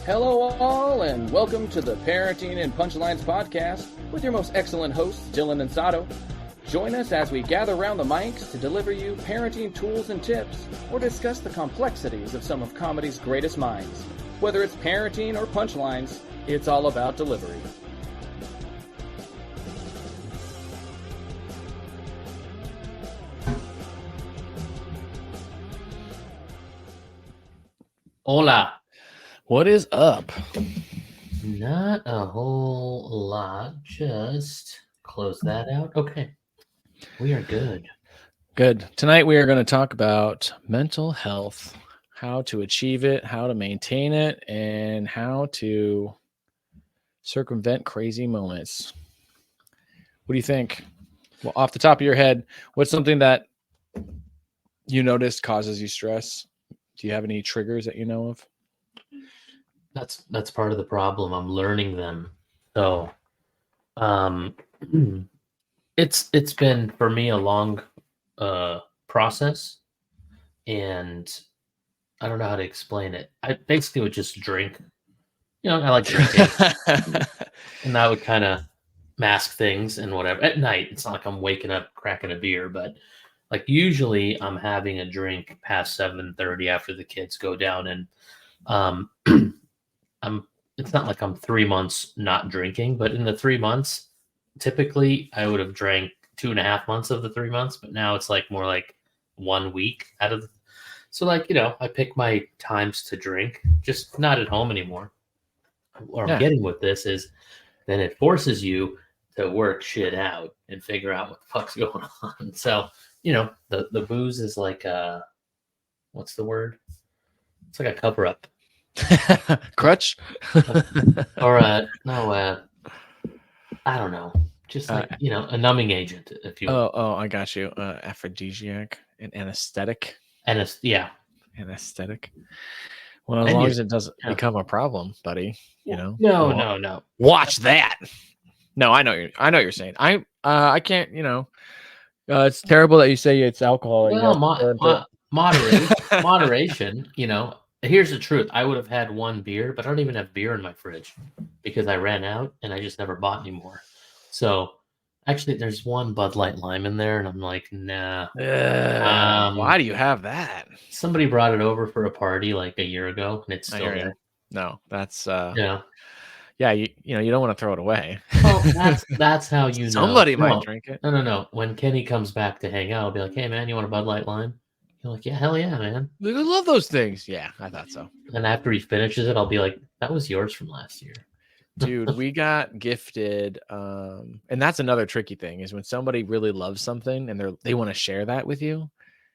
Hello all, and welcome to the Parenting and Punchlines podcast with your most excellent hosts, Dylan and Saro. Join us as we gather around the mics to deliver you parenting tools and tips, or discuss the complexities of some of comedy's greatest minds. Whether it's parenting or punchlines, it's all about delivery. Hola. What is up? Not a whole lot. Just close that out. Okay. We are good. Good. Tonight we are going to talk about mental health, how to achieve it, how to maintain it, and how to circumvent crazy moments. What do you think? Well, off the top of your head, what's something that you noticed causes you stress? Do you have any triggers that you know of? That's part of the problem. I'm learning them. So it's been for me a long process, and I don't know how to explain it. I basically would just drink. I like drinking. And that would kind of mask things and whatever. At night, it's not like I'm waking up cracking a beer, but like usually I'm having a drink past 7:30 after the kids go down, and it's not like I'm 3 months not drinking, but in the 3 months, typically I would have drank 2.5 months of the 3 months, but now it's like more like 1 week out of so I pick my times to drink, just not at home anymore. What I'm getting with this is then it forces you to work shit out and figure out what the fuck's going on. So, the booze is like what's the word? It's like a cover up. Crutch? Or no, I don't know. Just like, a numbing agent, if you will. Oh, I got you. Aphrodisiac, an anesthetic. Yeah. Anesthetic. Well, as long as it doesn't become a problem, buddy. No. Watch that. No, I know what you're saying. I can't. It's terrible that you say it's alcohol. Well, moderation. Here's the truth. I would have had one beer, but I don't even have beer in my fridge because I ran out and I just never bought any more. So actually, there's one Bud Light Lime in there, and I'm like, nah. Why do you have that? Somebody brought it over for a party like a year ago, and it's still there. No, that's yeah. You don't want to throw it away. Oh, that's how you know. Somebody might drink it. No. When Kenny comes back to hang out, I'll be like, hey man, you want a Bud Light Lime? You're like, yeah, hell yeah, man. I love those things. Yeah, I thought so. And after he finishes it, I'll be like, that was yours from last year. Dude, we got gifted, and that's another tricky thing is when somebody really loves something and they want to share that with you,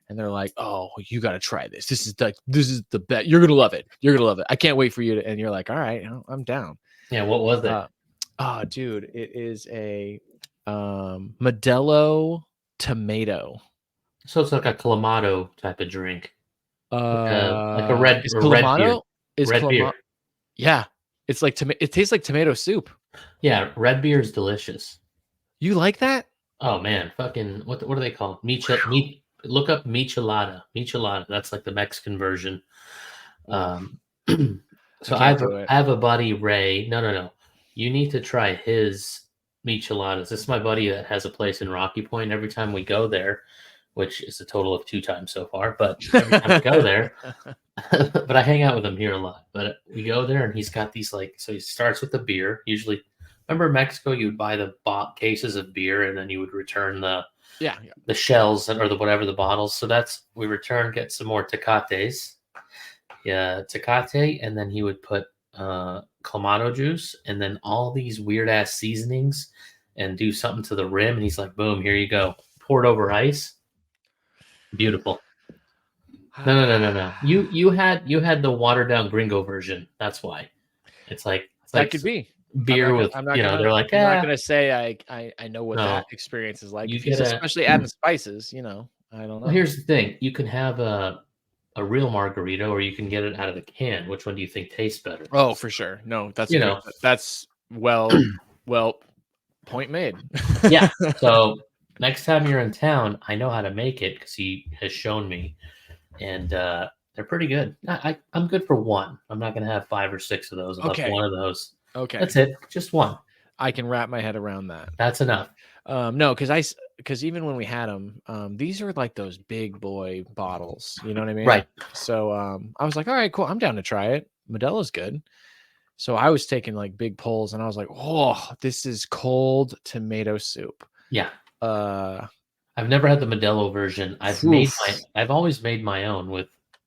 and they're like, "Oh, you got to try this. This is the best. You're gonna love it. You're gonna love it. I can't wait for you to." And you're like, "All right, I'm down." Yeah, what was it? Dude, it is a Modelo tomato. So it's like a Clamato type of drink, like a red beer. Red beer. Yeah, it's like it tastes like tomato soup. Yeah, red beer is delicious. You like that? Oh man, fucking what are they called? Look up michelada. Michelada. That's like the Mexican version. So I have a buddy, Ray. No. You need to try his micheladas. This is my buddy that has a place in Rocky Point. Every time we go there, which is a total of 2 times so far, but every time we go there, but I hang out with him here a lot. But we go there and he's got these so he starts with the beer. Usually, remember in Mexico, you would buy the cases of beer and then you would return the shells or the bottles. So we return, get some more Tecates. Yeah, Tecate, and then he would put Clamato juice and then all these weird ass seasonings and do something to the rim, and he's like, boom, here you go. Pour it over ice. Beautiful. No. You had the watered down gringo version. That's why. It's like that could be beer with they're like, I'm not gonna say I know what that experience is like. Especially adding spices, I don't know. Well, here's the thing. You can have a real margarita, or you can get it out of the can. Which one do you think tastes better? Oh, for sure. No, that's that's well point made. Yeah. So next time you're in town, I know how to make it because he has shown me, and They're pretty good. I'm good for one. I'm not gonna have 5 or 6 of those. I'll have one of those. Okay. That's it. Just one. I can wrap my head around that. That's enough. No, because even when we had them, these are like those big boy bottles. You know what I mean? Right. So I was like, all right, cool. I'm down to try it. Modelo's good. So I was taking like big pulls, and I was like, oh, this is cold tomato soup. Yeah. I've never had the Modelo version. I've always made my own with.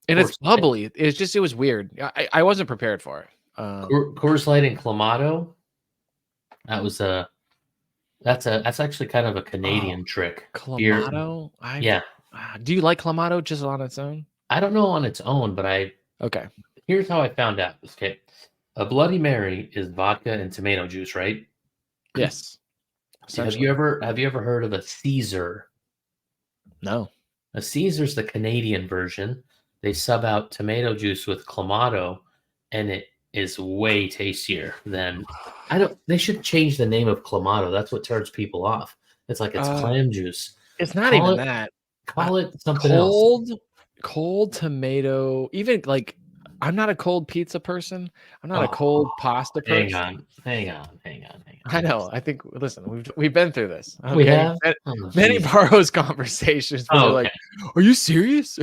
And it's bubbly. It was weird. I wasn't prepared for it. Coors Light and Clamato. That's actually kind of a Canadian trick. Clamato? Yeah. Do you like Clamato just on its own? I don't know on its own, but okay. Here's how I found out. Okay. A Bloody Mary is vodka and tomato juice, right? Yes. Have you ever heard of a Caesar? No. A Caesar's the Canadian version. They sub out tomato juice with Clamato, and it is way tastier than. They should change the name of Clamato. That's what turns people off. It's like it's clam juice. It's not even that. Call it something else. Cold tomato. Even like, I'm not a cold pizza person. I'm not a cold pasta person. Hang on. I know. I think. Listen, we've been through this. Okay? We have many Barrows conversations. Where they're like, "Are you serious?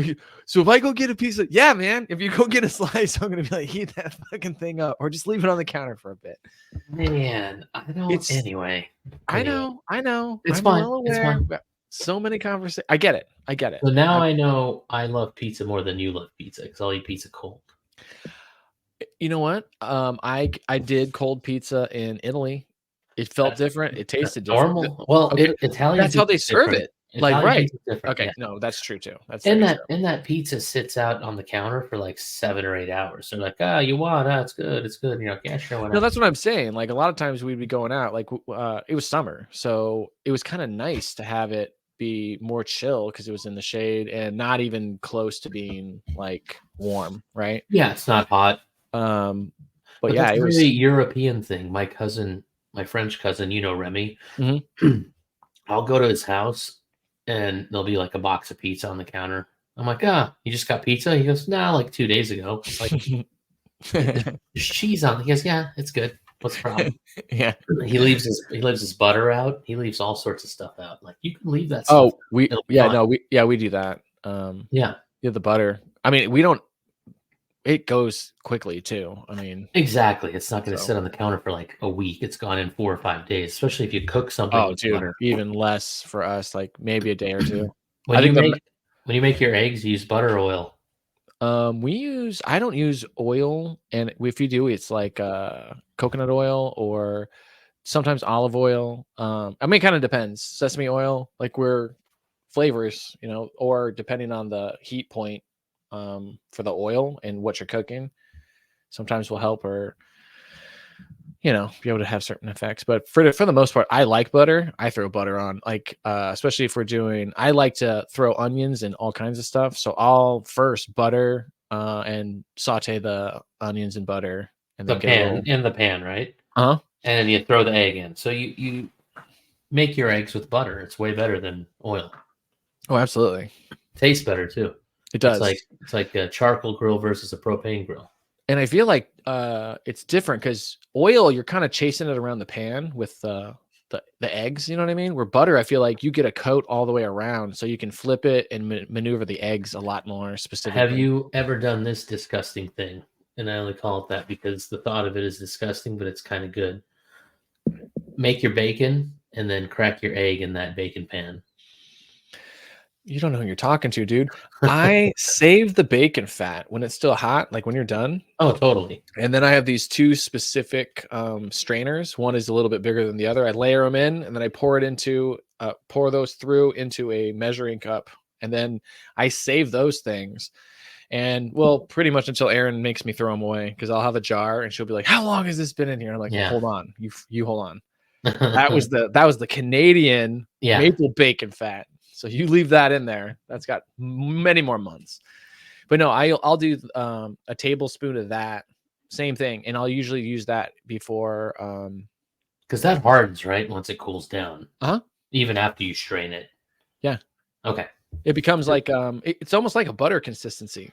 So if I go get a pizza, yeah, man. If you go get a slice, I'm gonna be like, heat that fucking thing up, or just leave it on the counter for a bit." Man, I don't. Anyway, I know. It's fine. It's fine. So many conversations. I get it. So now I know I love pizza more than you love pizza because I'll eat pizza cold. You know what? I did cold pizza in Italy. It felt different. It tasted different. Normal. Well, Italian. That's how they serve it. Like, right. Okay. Yeah. No, that's true too. And that pizza sits out on the counter for like 7 or 8 hours. They're like, you want? It's good. It's good. You're like, yeah, sure. No, that's what I'm saying. Like a lot of times we'd be going out. Like it was summer, so it was kind of nice to have it be more chill because it was in the shade and not even close to being like warm. Right? Yeah, it's not hot. But yeah, it was a European thing. My French cousin, Remy. Mm-hmm. I'll go to his house and there'll be like a box of pizza on the counter. I'm like, you just got pizza? He goes, no, like 2 days ago. Like, there's cheese on it. He goes, yeah, it's good. What's the problem? Yeah. He leaves his butter out. He leaves all sorts of stuff out. Like you can leave that stuff. We do that. Yeah, the butter. I mean, we don't. It goes quickly too. I mean, exactly. It's not going to sit on the counter for like a week. It's gone in 4 or 5 days, especially if you cook something. Oh, dude, butter. Even less for us. Like maybe a day or two. When you make your eggs, you use butter or oil. I don't use oil, and if you do, it's like coconut oil or sometimes olive oil. I mean, it kind of depends. Sesame oil, like we're flavors, or depending on the heat point for the oil and what you're cooking, sometimes will help or be able to have certain effects. But for the most part, I like butter. I throw butter on, like especially if we're doing. I like to throw onions and all kinds of stuff. So I'll first butter and saute the onions in butter and then in the pan, right? Uh-huh. And you throw the egg in. So you make your eggs with butter. It's way better than oil. Oh, absolutely. Tastes better too. It does. It's like a charcoal grill versus a propane grill. And I feel like it's different because oil, you're kind of chasing it around the pan with the eggs. You know what I mean? Where butter, I feel like you get a coat all the way around, so you can flip it and maneuver the eggs a lot more specifically. Have you ever done this disgusting thing? And I only call it that because the thought of it is disgusting, but it's kind of good. Make your bacon and then crack your egg in that bacon pan. You don't know who you're talking to, dude. I save the bacon fat when it's still hot, like when you're done. Oh, totally. And then I have these two specific strainers. One is a little bit bigger than the other. I layer them in, and then I pour those through into a measuring cup. And then I save those things. And pretty much until Erin makes me throw them away, because I'll have a jar and she'll be like, "How long has this been in here?" I'm like, "Hold on, you hold on." That was the Canadian maple bacon fat. So you leave that in there. That's got many more months. But no, I'll do a tablespoon of that. Same thing. And I'll usually use that before. Because that hardens, right? Once it cools down. Uh-huh. Even after you strain it. Yeah. Okay. It becomes like, it's almost like a butter consistency.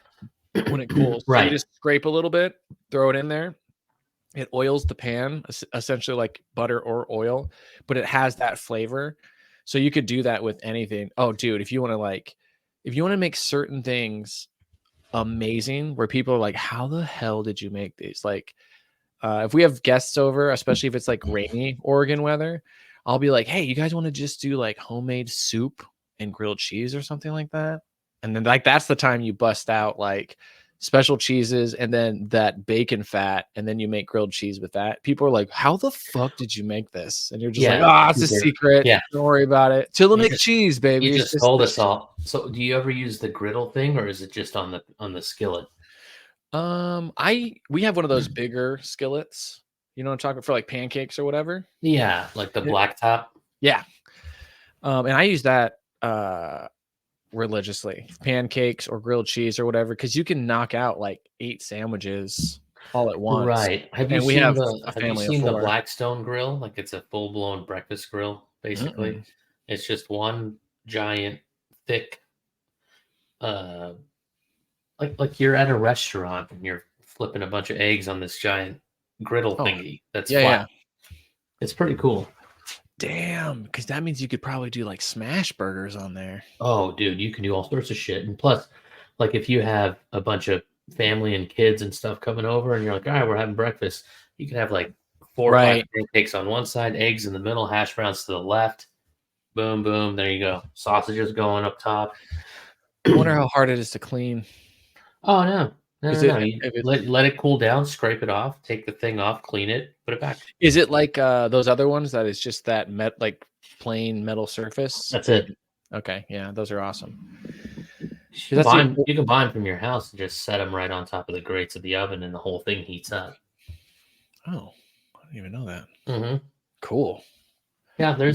when it cools. So you Right. just scrape a little bit, throw it in there. It oils the pan, essentially like butter or oil, but it has that flavor. So you could do that with anything. Oh, dude, if you want to make certain things amazing, where people are like, how the hell did you make these? Like, if we have guests over, especially if it's like rainy Oregon weather, I'll be like, hey, you guys want to just do like homemade soup and grilled cheese or something like that? And then like that's the time you bust out like special cheeses and then that bacon fat, and then you make grilled cheese with that. People are like, how the fuck did you make this? And you're just like, Yeah. it's a secret. Yeah. Don't worry about it. Tillamook You cheese, baby. You It's just just told the us all. So do you ever use the griddle thing, or is it just on the skillet? We have one of those bigger skillets. You know what I'm talking about, for like pancakes or whatever. Yeah, like the Yeah. black top. Yeah. And I use that religiously, pancakes or grilled cheese or whatever, because you can knock out like 8 sandwiches all at once. Right. Have you And we seen have the a Have you family of seen the 4. Blackstone grill? Like it's a full blown breakfast grill, basically. Mm-mm. It's just one giant thick, like you're at a restaurant and you're flipping a bunch of eggs on this giant griddle thingy that's flat. Yeah. It's pretty cool. Damn, because that means you could probably do like smash burgers on there. Oh, dude, you can do all sorts of shit. And plus, like if you have a bunch of family and kids and stuff coming over and you're like, all right, we're having breakfast, you can have like 4 or 5 pancakes on one side, eggs in the middle, hash browns to the left. Boom, boom. There you go. Sausages going up top. I wonder how hard it is to clean. Oh, no. No. You If it- let it cool down, scrape it off, take the thing off, clean it, put it back. Is it like those other ones that is just that like plain metal surface? That's it. Okay, yeah, those are awesome. You can buy them from your house and just set them right on top of the grates of the oven, and the whole thing heats up. Oh, I didn't even know that. Mm-hmm. Cool. Yeah, I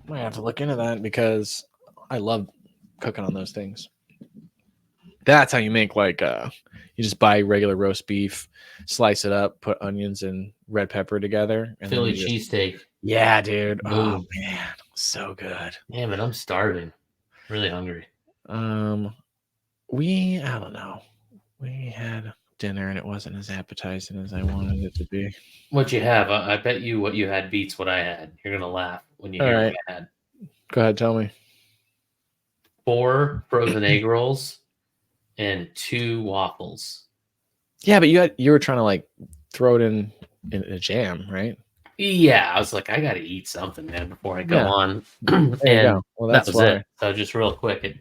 might have to look into that because I love cooking on those things. That's how you make like you just buy regular roast beef, slice it up, put onions and red pepper together, and Philly cheesesteak. Yeah, dude. Boom. Oh man, so good. Damn it, I'm starving. Really hungry. I don't know. We had dinner and it wasn't as appetizing as I wanted it to be. What you have? I bet you what you had beats what I had. You're gonna laugh when you hear what I had. Go ahead, tell me. 4 frozen egg rolls and 2 waffles. Yeah, but you were trying to like throw it in a jam, right? Yeah, I was like, I got to eat something, man, before I go on. There you go. Well, that was it. So just real quick.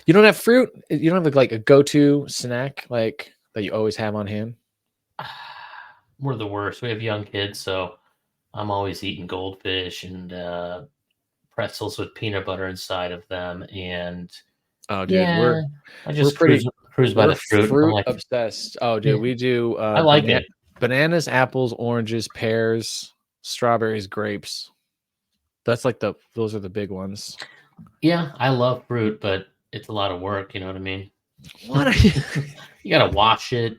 You don't have fruit? You don't have like a go-to snack like that you always have on hand? We're the worst. We have young kids, so I'm always eating goldfish and pretzels with peanut butter inside of them. And oh, dude, I just cruise by the fruit. Fruit like, obsessed. Oh, dude, we do. I like it. Bananas, apples, oranges, pears, strawberries, grapes. That's like those are the big ones. Yeah, I love fruit, but it's a lot of work. You know what I mean? What? Are you got to wash it.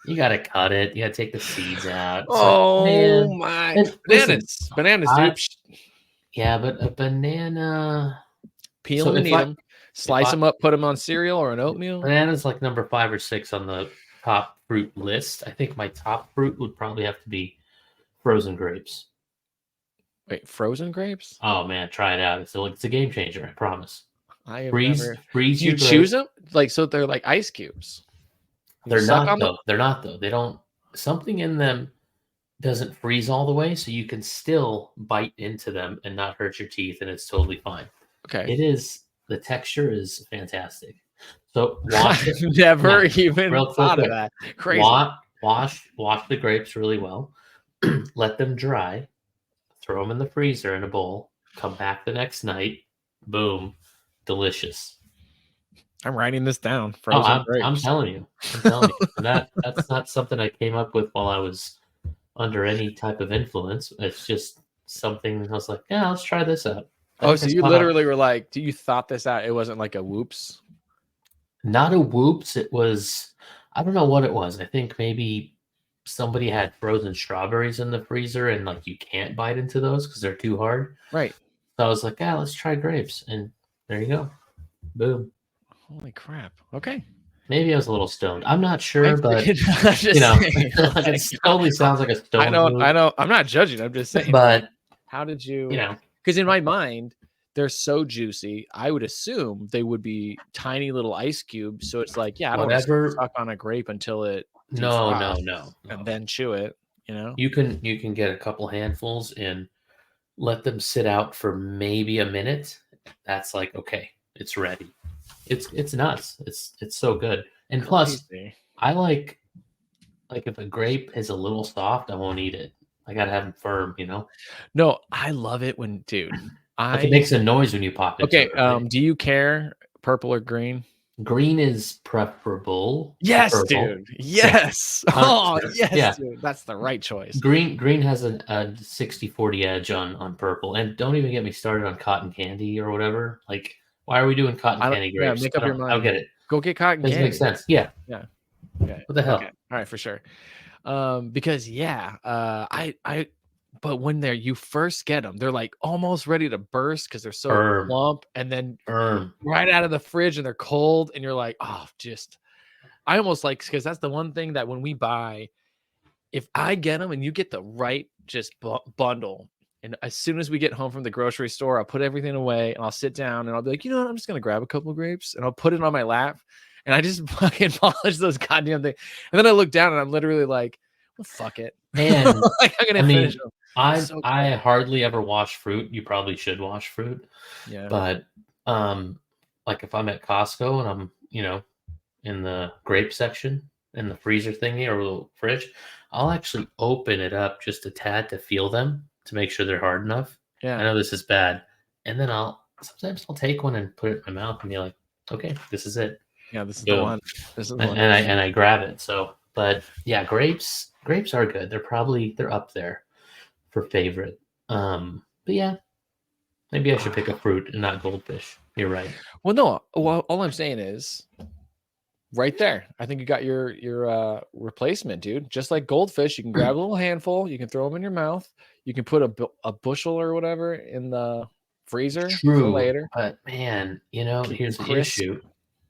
You got to cut it. You got to take the seeds out. It's my! Bananas, dude. Yeah, but a banana. Peel them and eat them. Slice them up, put them on cereal or an oatmeal. Banana's like number 5 or 6 on the top fruit list. I think my top fruit would probably have to be frozen grapes. Wait, frozen grapes? Oh man, try it out. It's a game changer. I promise. Freeze. You choose them like so they're like ice cubes. They're not though. They're not though. They don't. Something in them doesn't freeze all the way, so you can still bite into them and not hurt your teeth, and it's totally fine. Okay. It is. The texture is fantastic. So wash it. Never even thought of that. Crazy. Wash the grapes really well. Let them dry. Throw them in the freezer in a bowl. Come back the next night. Boom. Delicious. I'm writing this down. I'm telling you. That's not something I came up with while I was under any type of influence. It's just something I was like, yeah, let's try this out. Oh, so you literally were like, you thought this out? It wasn't like a whoops? Not a whoops. It was, I don't know what it was. I think maybe somebody had frozen strawberries in the freezer and like you can't bite into those because they're too hard. Right. So I was like, let's try grapes. And there you go. Boom. Holy crap. Okay. Maybe I was a little stoned. I'm not I sure, but I'm just you know, saying, like it totally sounds like a I stone don't, move. I don't, I'm not judging. I'm just saying, like, But how did you you? know, Because in my mind, they're so juicy. I would assume they would be tiny little ice cubes. So it's like, yeah, I don't want to whatever. suck on a grape until it No, defrosts no, no, and no. then chew it. You know? You can get a couple handfuls and let them sit out for maybe a minute. That's like okay, it's ready. It's nuts. It's so good. And plus, Crazy. I like if a grape is a little soft, I won't eat it. I gotta have them firm, you know. No, I love it when, dude. Like it makes a noise when you pop into Okay. it. Right? Do you care purple or green? Green is preferable to Yes, purple. dude. Yeah, Yes. Oh, 100%. yes, Yeah, dude. That's the right choice. green has a 60-40 edge on purple. And don't even get me started on cotton candy or whatever. Like, why are we doing cotton I don't, candy yeah, grapes? make up your I don't mind. get it. Go get cotton Doesn't make candy. sense. Yeah. Yeah. Okay. What the hell? Okay. All right, for sure. Because yeah, but when you first get them, they're like almost ready to burst because they're so Firm. plump, and then Firm. right out of the fridge and they're cold, and you're like, oh, I almost like, because that's the one thing that when we buy, if I get them and you get the right just bundle, and as soon as we get home from the grocery store, I'll put everything away and I'll sit down and I'll be like, you know what, I'm just gonna grab a couple of grapes and I'll put it on my lap and I just fucking polish those goddamn things. And then I look down and I'm literally like, well, fuck it. And Like, I'm gonna finish them. I hardly ever wash fruit. You probably should wash fruit. Yeah. But like if I'm at Costco and I'm, in the grape section in the freezer thingy or little fridge, I'll actually open it up just a tad to feel them to make sure they're hard enough. Yeah. I know this is bad. And then sometimes I'll take one and put it in my mouth and be like, okay, this is it. Yeah, this is Boom. the one. This is the one. And I grab it. So, but yeah, grapes are good. They're up there for favorite. But yeah, maybe I should pick a fruit and not goldfish. You're right. Well, no. Well, all I'm saying is, right there, I think you got your replacement, dude. Just like goldfish, you can grab a little handful, you can throw them in your mouth, you can put a bushel or whatever in the freezer for later. But man, here's the issue.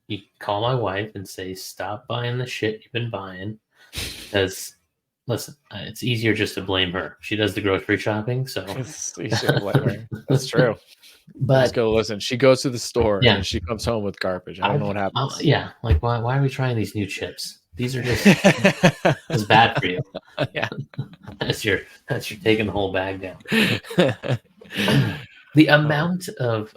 You call my wife and say, stop buying the shit you've been buying. Because, listen, it's easier just to blame her. She does the grocery shopping, so. You should blame her. That's true. But let's go listen. She goes to the store Yeah. and she comes home with garbage. I don't know what happens. Yeah, like why are we trying these new chips? These are just it's bad for you. Yeah. That's your taking the whole bag down. The amount of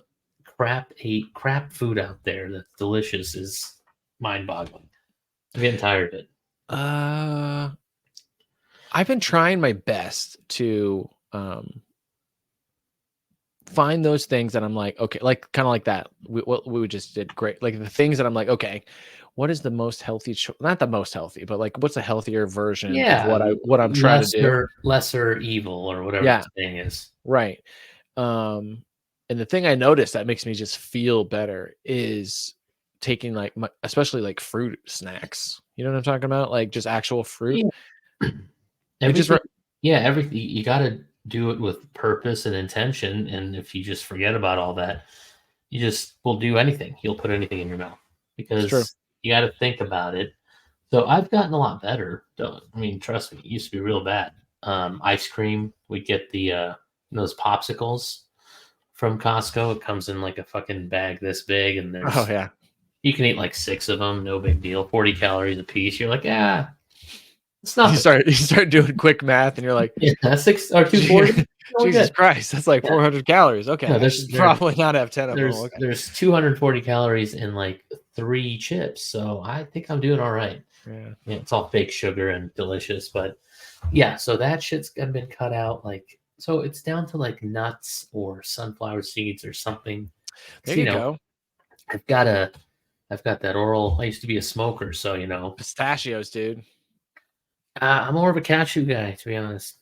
crap food out there that's delicious is mind-boggling. I'm getting tired of it. I've been trying my best to find those things that I'm like, okay, like kind of like that. What we just did, great. Like the things that I'm like, okay, what is the most healthy? Not the most healthy, but like what's a healthier version of what I'm trying to do? Lesser evil or whatever the thing is. Right. And the thing I noticed that makes me just feel better is taking like especially like fruit snacks. You know what I'm talking about? Like just actual fruit. Everything you got to do it with purpose and intention. And if you just forget about all that, you just will do anything. You'll put anything in your mouth because you got to think about it. So I've gotten a lot better. Trust me, it used to be real bad. Ice cream, we get the those popsicles from Costco. It comes in like a fucking bag this big, and there's you can eat like 6 of them, no big deal. 40 calories a piece. You're like, it's not. You start doing quick math, and you're like, 6 or 240. Jesus Christ, that's like 400 calories. Okay, no, I should probably not have 10 of them. Okay. There's 240 calories in like 3 chips, so I think I'm doing all right. Yeah, it's all fake sugar and delicious, but yeah, so that shit's been cut out. Like, so it's down to like nuts or sunflower seeds or something. There you go. I've got that oral. I used to be a smoker, so pistachios, dude. I'm more of a cashew guy, to be honest.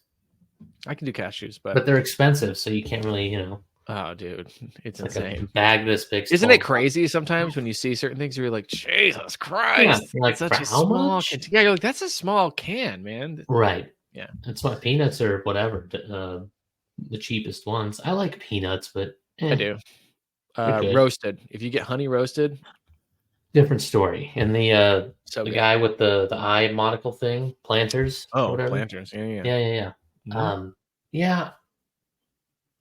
I can do cashews, but they're expensive, so you can't really, Oh, dude, it's like insane. A bag this big. Isn't it crazy sometimes when you see certain things, you're like, Jesus Christ, like such a small can. Yeah, you're like, that's a small can, man. Right. Yeah. That's why peanuts or whatever, the cheapest ones. I like peanuts, but I do. Roasted. If you get honey roasted, different story. And So the good. guy with the eye monocle thing, planters, or Oh, whatever. planters. Yeah, yeah. Yeah. Mhm. Yeah.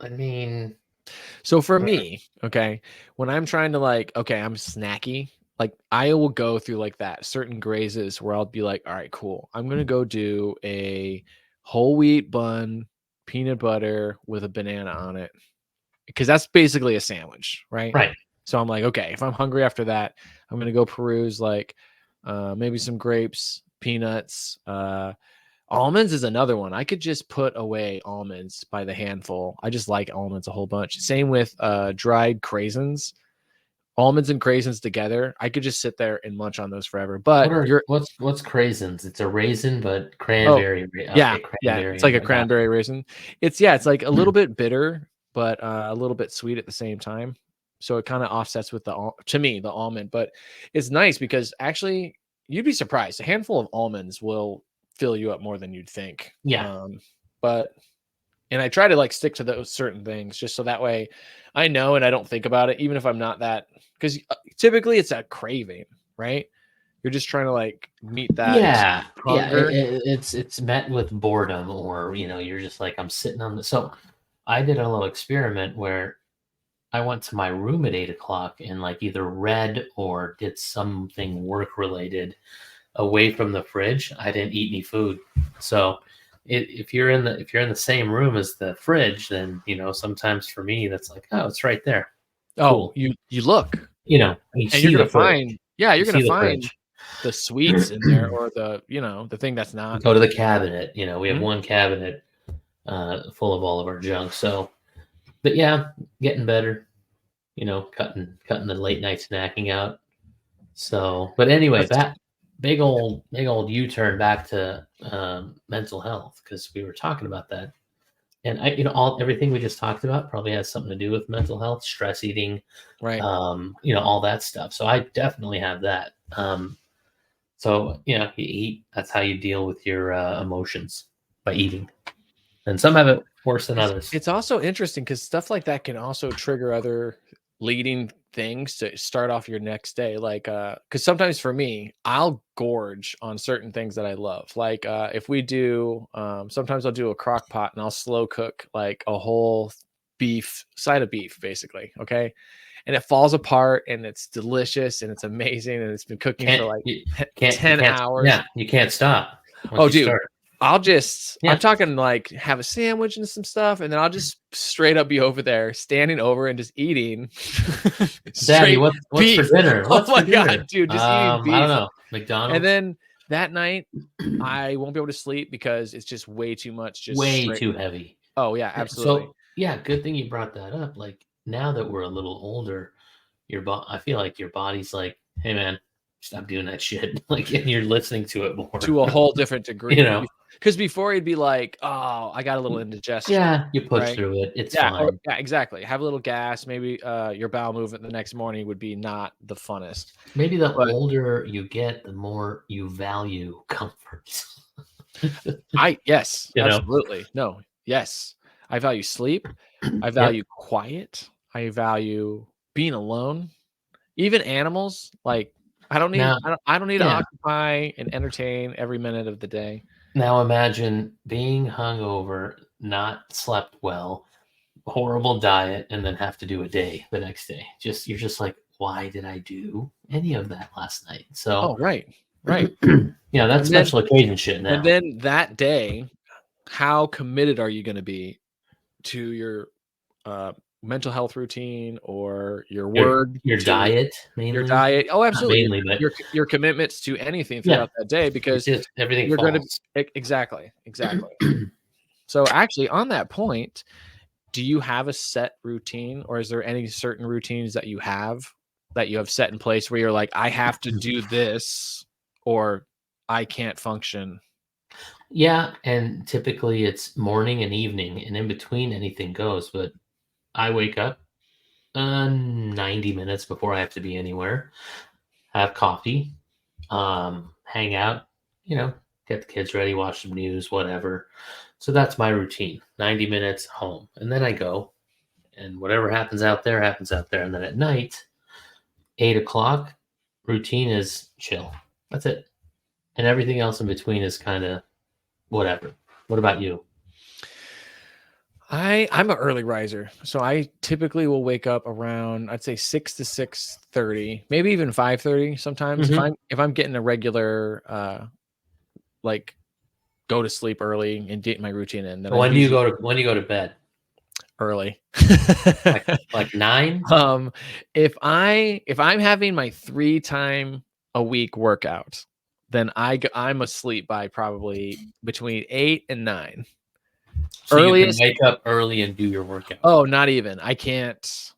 I mean, So for me, okay, when I'm trying to like, okay, I'm snacky, like I will go through like that certain grazes where I'll be like, all right, cool. I'm gonna go do a whole wheat bun, peanut butter with a banana on it. Because that's basically a sandwich, right? right. So I'm like, okay, if I'm hungry after that, I'm gonna go peruse like maybe some grapes, peanuts, almonds is another one. I could just put away almonds by the handful. I just like almonds a whole bunch. Same with dried craisins. Almonds and craisins together. I could just sit there and munch on those forever. But you're What's craisins? It's a raisin, but oh cranberry. yeah, Okay, yeah. cranberry. It's like a I got cranberry raisin. It's like a little bit bitter, but a little bit sweet at the same time. So it kind of offsets with to me, the almond. But it's nice because actually you'd be surprised. A handful of almonds will fill you up more than you'd think. Yeah. But and I try to like stick to those certain things just so that way I know and I don't think about it, even if I'm not that, because typically it's a craving, right? You're just trying to like meet that Yeah. hunger. It's met with boredom, or you're just like, I'm sitting on the. So I did a little experiment where I went to my room at 8 o'clock and like either read or did something work related away from the fridge. I didn't eat any food. So if you're in the same room as the fridge, then sometimes for me that's like, oh, it's right there. Oh, Cool. you look, You and see you're gonna the fridge. find, yeah, you're You gonna see the find fridge. the sweets in there or the thing that's not. Go to the cabinet. We have Mhm. one cabinet full of all of our junk. So, but yeah, getting better. Cutting the late night snacking out. So, but anyway, That's that big old U-turn back to mental health, because we were talking about that, and everything we just talked about probably has something to do with mental health, stress eating, right. all that stuff. So I definitely have that. So you eat. That's how you deal with your emotions, by eating, and some have it worse than others. It's also interesting because stuff like that can also trigger other leading things to start off your next day. Like, because sometimes for me, I'll gorge on certain things that I love. Like, if we do, sometimes I'll do a crock pot and I'll slow cook like a whole side of beef, basically. Okay. And it falls apart and it's delicious and it's amazing. And it's been cooking for like 10 hours. Yeah, you can't stop once Oh, you dude, start. I'm talking like have a sandwich and some stuff, and then I'll just straight up be over there, standing over and just eating. Daddy, straight what's beef. for dinner? What's Oh my for dinner? God, dude, just eating beef. I don't know. And McDonald's. then that night, I won't be able to sleep because it's just way too much. Just way too heavy. Oh yeah, absolutely. So yeah, good thing you brought that up. Like now that we're a little older, I feel like your body's like, hey man, stop doing that shit. Like, and you're listening to it more To a whole different degree. Because before he'd be like, oh, I got a little indigestion. Yeah, you push right? through it. It's Yeah, fine. yeah, exactly. Have a little gas. Maybe your bowel movement the next morning would be not the funnest. Maybe older you get, the more you value comfort. Yes, absolutely. No, yes. I value sleep. I value quiet. I value being alone. Even animals, like I don't need to occupy and entertain every minute of the day. Now imagine being hungover, not slept well, horrible diet, and then have to do a day the next day. You're just like, why did I do any of that last night? So right. That's special occasion shit now. And then that day, how committed are you going to be to your mental health routine or your diet, mainly? Your diet? Oh, absolutely. Not mainly, but your commitments to anything throughout that day, because everything you're going to exactly. So actually, on that point, do you have a set routine, or is there any certain routines that you have set in place where you're like, I have to do this or I can't function? Yeah, and typically it's morning and evening, and in between anything goes. But I wake up 90 minutes before I have to be anywhere, have coffee, hang out, get the kids ready, watch some news, whatever. So that's my routine. 90 minutes home, and then I go, and whatever happens out there happens out there. And then at night, 8 o'clock, routine is chill. That's it. And everything else in between is kind of whatever. What about you? I'm an early riser, so I typically will wake up around, I'd say 6 to 6:30, maybe even 5:30 sometimes. If I'm getting a regular like go to sleep early and get my routine in, then When do you go to bed? early. like 9? If I'm having my 3-time a week workout, then I'm asleep by probably between 8 and 9. So you can Earliest. wake up early and do your workout. Oh, not even. I can't.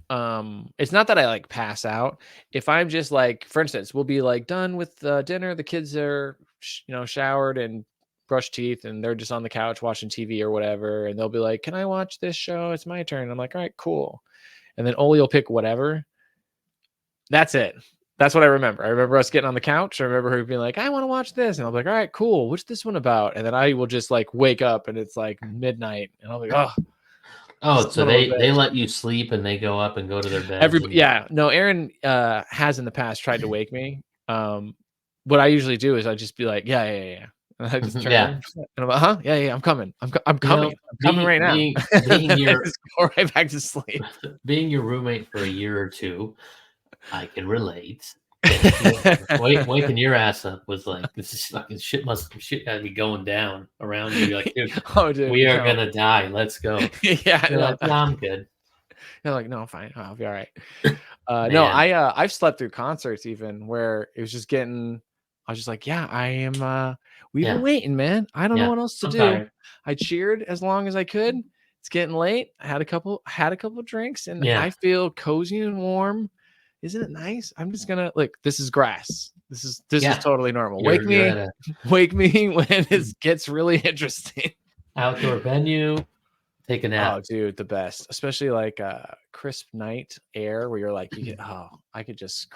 It's not that I like pass out. If I'm just like, for instance, we'll be like done with dinner, the kids are showered and brushed teeth, and they're just on the couch watching TV or whatever, and they'll be like, "Can I watch this show? It's my turn." I'm like, "All right, cool." And then Oli will pick whatever. That's it. That's what I remember. I remember us getting on the couch. I remember her being like, "I want to watch this," and I'm like, "All right, cool. What's this one about?" And then I will just like wake up, and it's like midnight, and I'm like, "Oh." So they let you sleep and they go up and go to their bed. No, Aaron has in the past tried to wake me. What I usually do is I just be like, yeah. And I just turn and I'm like, huh? Yeah, I'm coming. I'm coming. I'm coming right now. Being your just go right back to sleep. Being your roommate for a year or two, I can relate. Waking your ass up was like, this is fucking shit gotta be going down around you. Like, dude, we are gonna die. Let's go. Yeah, like, no, I'm good. You're like, no, I'm fine. I'll be all right. No, I've slept through concerts even where it was just getting. I was just like, yeah, I am. We've been waiting, man. I don't know what else to do. Tired. I cheered as long as I could. It's getting late. I had a couple drinks, and I feel cozy and warm. Isn't it nice? I'm just gonna look. This is grass. This is totally normal. Wake me when it gets really interesting. Outdoor venue. Take a nap. Oh, dude, the best. Especially like crisp night air where you're like, I could just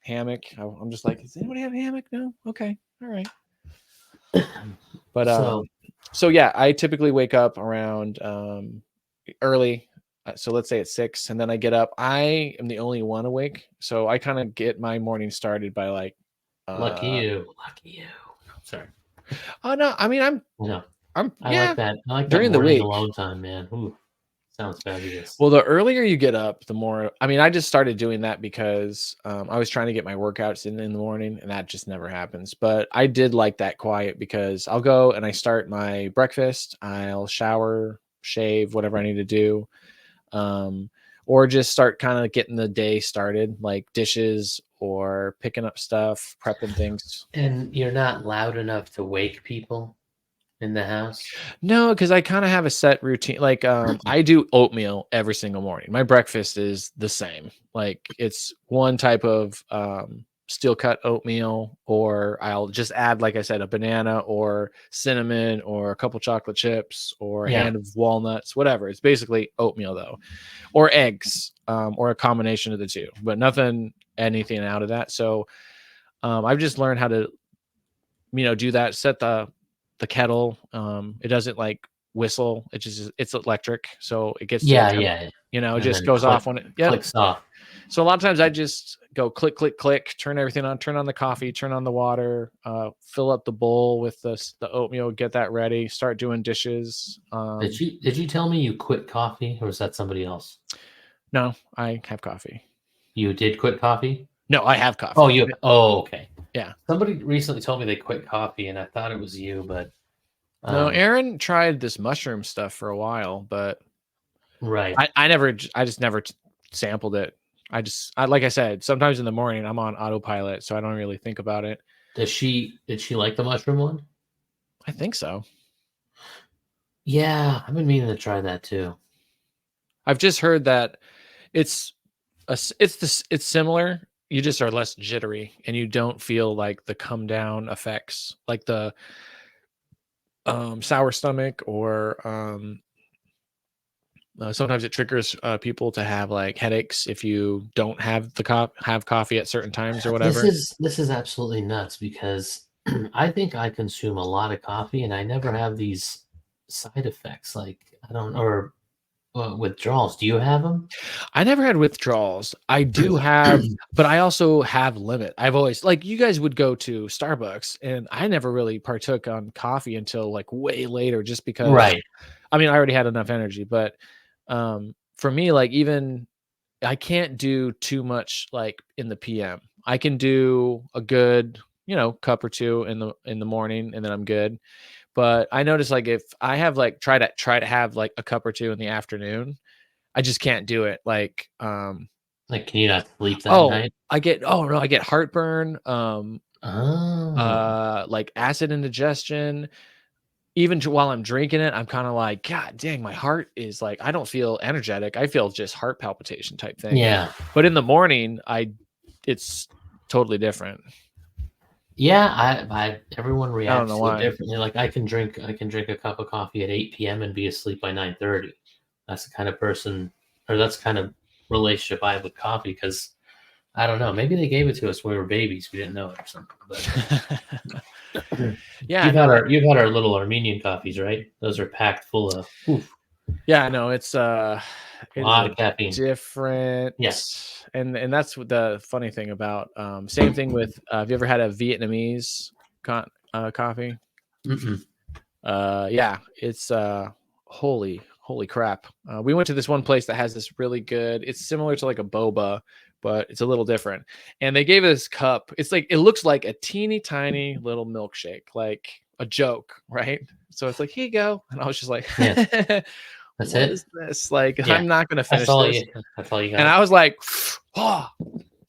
hammock. I'm just like, does anybody have a hammock? No? Okay. All right. But so yeah, I typically wake up around early. So let's say it's 6, and then I get up. I am the only one awake, so I kind of get my morning started by like. Lucky you. Sorry. Oh no, I mean I like that. I like during that the week alone time, man. Ooh, sounds fabulous. Well, the earlier you get up, the more. I mean, I just started doing that because I was trying to get my workouts in the morning, and that just never happens. But I did like that quiet because I'll go and I start my breakfast. I'll shower, shave, whatever I need to do, or just start kind of getting the day started, like dishes or picking up stuff, prepping things. And you're not loud enough to wake people in the house? No, because I kind of have a set routine. Like I do oatmeal every single morning. My breakfast is the same. Like it's one type of steel cut oatmeal, or I'll just add, like I said, a banana or cinnamon or a couple chocolate chips or a hand of walnuts, whatever. It's basically oatmeal though, or eggs, or a combination of the two, but anything out of that. So I've just learned how to, do that. Set the kettle. It doesn't like whistle. It's electric, so it gets it just goes off when it clicks off. So a lot of times I just go click, click, click, turn everything on, turn on the coffee, turn on the water, fill up the bowl with the oatmeal, get that ready, start doing dishes. Did you tell me you quit coffee, or was that somebody else? No, I have coffee. You did quit coffee? No, I have coffee. Okay. Yeah. Somebody recently told me they quit coffee, and I thought it was you, but no, Aaron tried this mushroom stuff for a while, but right. I just never sampled it. Like I said, sometimes in the morning I'm on autopilot, so I don't really think about it. Did she like the mushroom one? I think so. Yeah, I've been meaning to try that too. I've just heard that it's similar. You just are less jittery, and you don't feel like the come down effects, like the sour stomach, or sometimes it triggers people to have like headaches if you don't have have coffee at certain times or whatever. This is absolutely nuts because I think I consume a lot of coffee and I never have these side effects. Like I don't, or withdrawals. Do you have them? I never had withdrawals. I do have, but I also have limit. I've always, like, you guys would go to Starbucks, and I never really partook on coffee until like way later, just because, Right. I mean, I already had enough energy. But for me, like, even I can't do too much like in the PM. I can do a good, cup or two in the morning, and then I'm good. But I notice, like, if I have like try to have like a cup or two in the afternoon, I just can't do it. Like, Like, can you not sleep that night? I get heartburn, Oh. like acid indigestion. Even while I'm drinking it, I'm kind of like, God dang, my heart is like, I don't feel energetic. I feel just heart palpitation type thing. Yeah. But in the morning, it's totally different. Yeah, everyone I don't reacts know to why. it differently. Like, I can drink a cup of coffee at 8 p.m. and be asleep by 9:30. That's the kind of person, or that's the kind of relationship I have with coffee, because I don't know, maybe they gave it to us when we were babies. We didn't know it or something. But Yeah, you've had our little Armenian coffees, right? Those are packed full of yeah, no, it's a lot of caffeine. different. Yes. And that's what the funny thing about, same thing with, have you ever had a Vietnamese coffee? Mm-mm. Yeah, it's holy crap. We went to this one place that has this really good, it's similar to like a boba, but it's a little different. And they gave us this cup. It's like, it looks like a teeny tiny little milkshake, like a joke, right? So it's like, here you go. And I was just like, Yeah. That's what it. is this? Like, Yeah. I'm not gonna That's finish all this. that's all you got. And I was like, oh,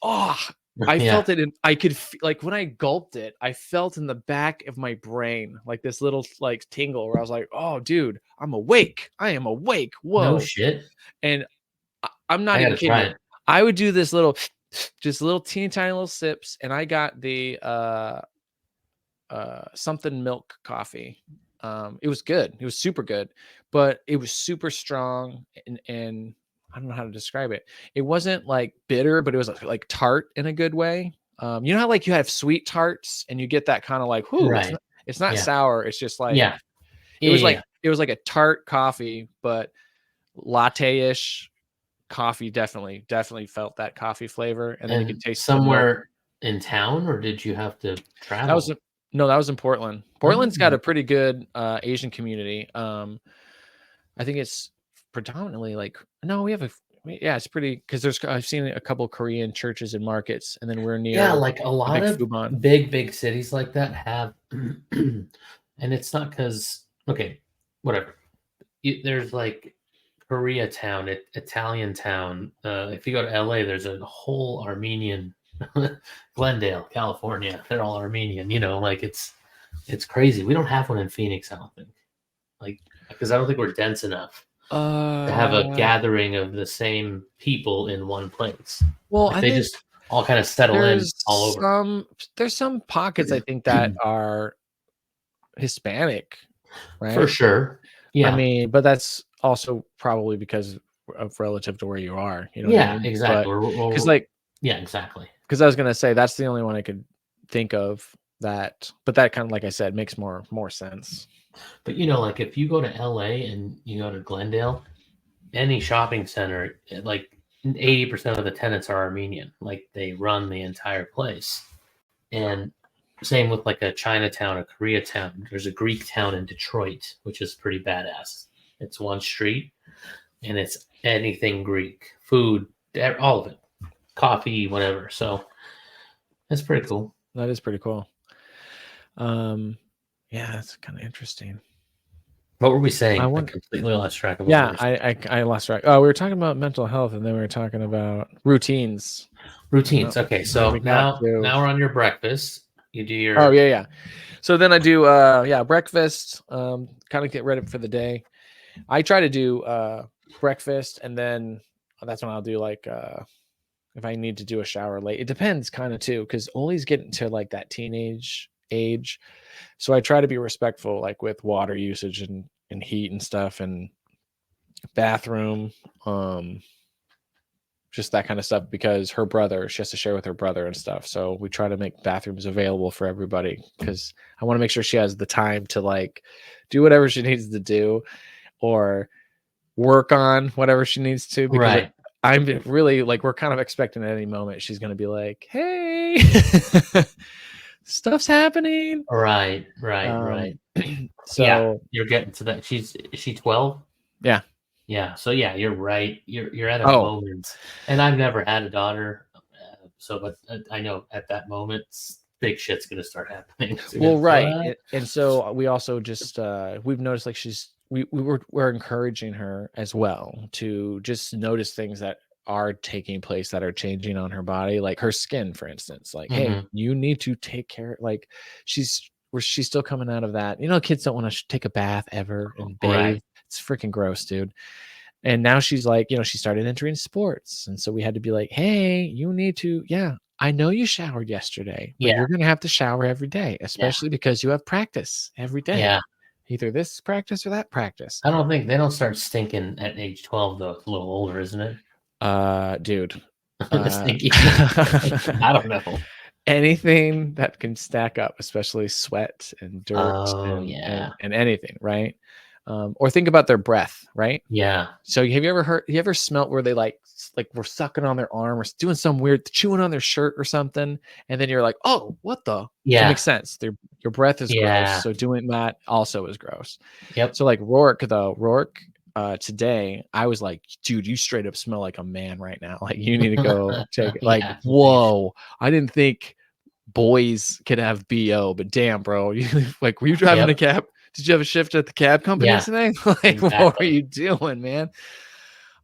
I Yeah. felt it in, I could like, when I gulped it, I felt in the back of my brain like this little like tingle where I was like, oh dude, I'm awake. I am awake. Whoa. No shit. And I'm not I even gotta kidding try you. it. I would do this little, just little teeny tiny little sips, and I got the something milk coffee. It was good. It was super good, but it was super strong, and I don't know how to describe it. It wasn't like bitter, but it was like tart in a good way. You know how like you have sweet tarts and you get that kind of like, whoo, Right. it's not Yeah. sour. It's just like, Yeah. it was like, Yeah. it was like a tart coffee, but latte-ish coffee. Definitely felt that coffee flavor. And then you could And taste the milk. somewhere in town, or did you have to That was travel? No, that was in Portland. Portland's got Oh. a pretty good Asian community. I think it's predominantly like, no, we have it's pretty, because I've seen a couple Korean churches and markets, and then we're Yeah, near like a a lot big of Fuban. big cities like that have, and it's not because, okay, whatever. There's like Koreatown, Italian town. If you go to LA, there's a whole Armenian, Glendale, California. They're all Armenian. Like it's crazy. We don't have one in Phoenix, I don't think. Like, because I don't think we're dense enough to have a gathering of the same people in one place. Well, Like, I they think just all kind of settle in all over. there's some pockets, I think, that are Hispanic, right? For sure. I Yeah. mean, but that's also probably because of relative to where you are. You know what I Yeah, mean? exactly. Because like, yeah, exactly. because I was gonna say that's the only one I could think of that, but that kind of, like I said, makes more sense. But like if you go to LA and you go to Glendale, any shopping center, like 80% of the tenants are Armenian. Like, they run the entire place. And same with like a Chinatown, a Koreatown. There's a Greek town in Detroit, which is pretty badass. It's one street, and it's anything Greek, food, all of it, coffee, whatever. So that's pretty cool. That is pretty cool. Yeah, that's kind of interesting. What were we saying? I completely lost track of. Yeah, I lost track. Oh, we were talking about mental health, and then we were talking about routines. Okay, so now we're on your breakfast. You do your. Oh yeah. So then I do breakfast. Kind of get ready for the day. I try to do breakfast, and then that's when I'll do like if I need to do a shower late. It depends kind of too, because Ollie's getting to like that teenage age. So I try to be respectful, like with water usage and heat and stuff, and bathroom, just that kind of stuff, because she has to share with her brother and stuff. So we try to make bathrooms available for everybody, because I want to make sure she has the time to like do whatever she needs to do, or work on whatever she needs to, because Right. I'm really like, we're kind of expecting at any moment she's going to be like, hey, stuff's happening. Right. So yeah, you're getting to that. Is she 12? Yeah. Yeah. So yeah, you're right. You're at a Oh. moment, and I've never had a daughter, but I know at that moment big shit's gonna start happening. Well, right. And so we also just we've noticed like we're encouraging her as well to just notice things that are taking place, that are changing on her body, like her skin, for instance. Like, hey, you need to take care. Like, she's still coming out of that. You know, kids don't want to take a bath ever and bathe. Right. It's freaking gross, dude. And now she's like, you know, she started entering sports, and so we had to be like, hey, you need to, I know you showered yesterday, but you're gonna have to shower every day, especially because you have practice every day. Yeah. Either this practice or that practice. I don't think they don't start stinking at age 12 though. It's a little older, isn't it? Dude. I don't know. Anything that can stack up, especially sweat and dirt and anything, right? Or think about their breath, right? Yeah. So have you ever smelt where they like were sucking on their arm or doing some weird chewing on their shirt or something, and then you're like, oh, what the? Yeah, it makes sense. Your breath is gross, so doing that also is gross. Yep. So like Rourke, today I was like, dude, you straight up smell like a man right now. Like, you need to go check it. Like, whoa, I didn't think boys could have BO, but damn, bro, were you driving a cab? Did you have a shift at the cab company today? Like, what were you doing, man?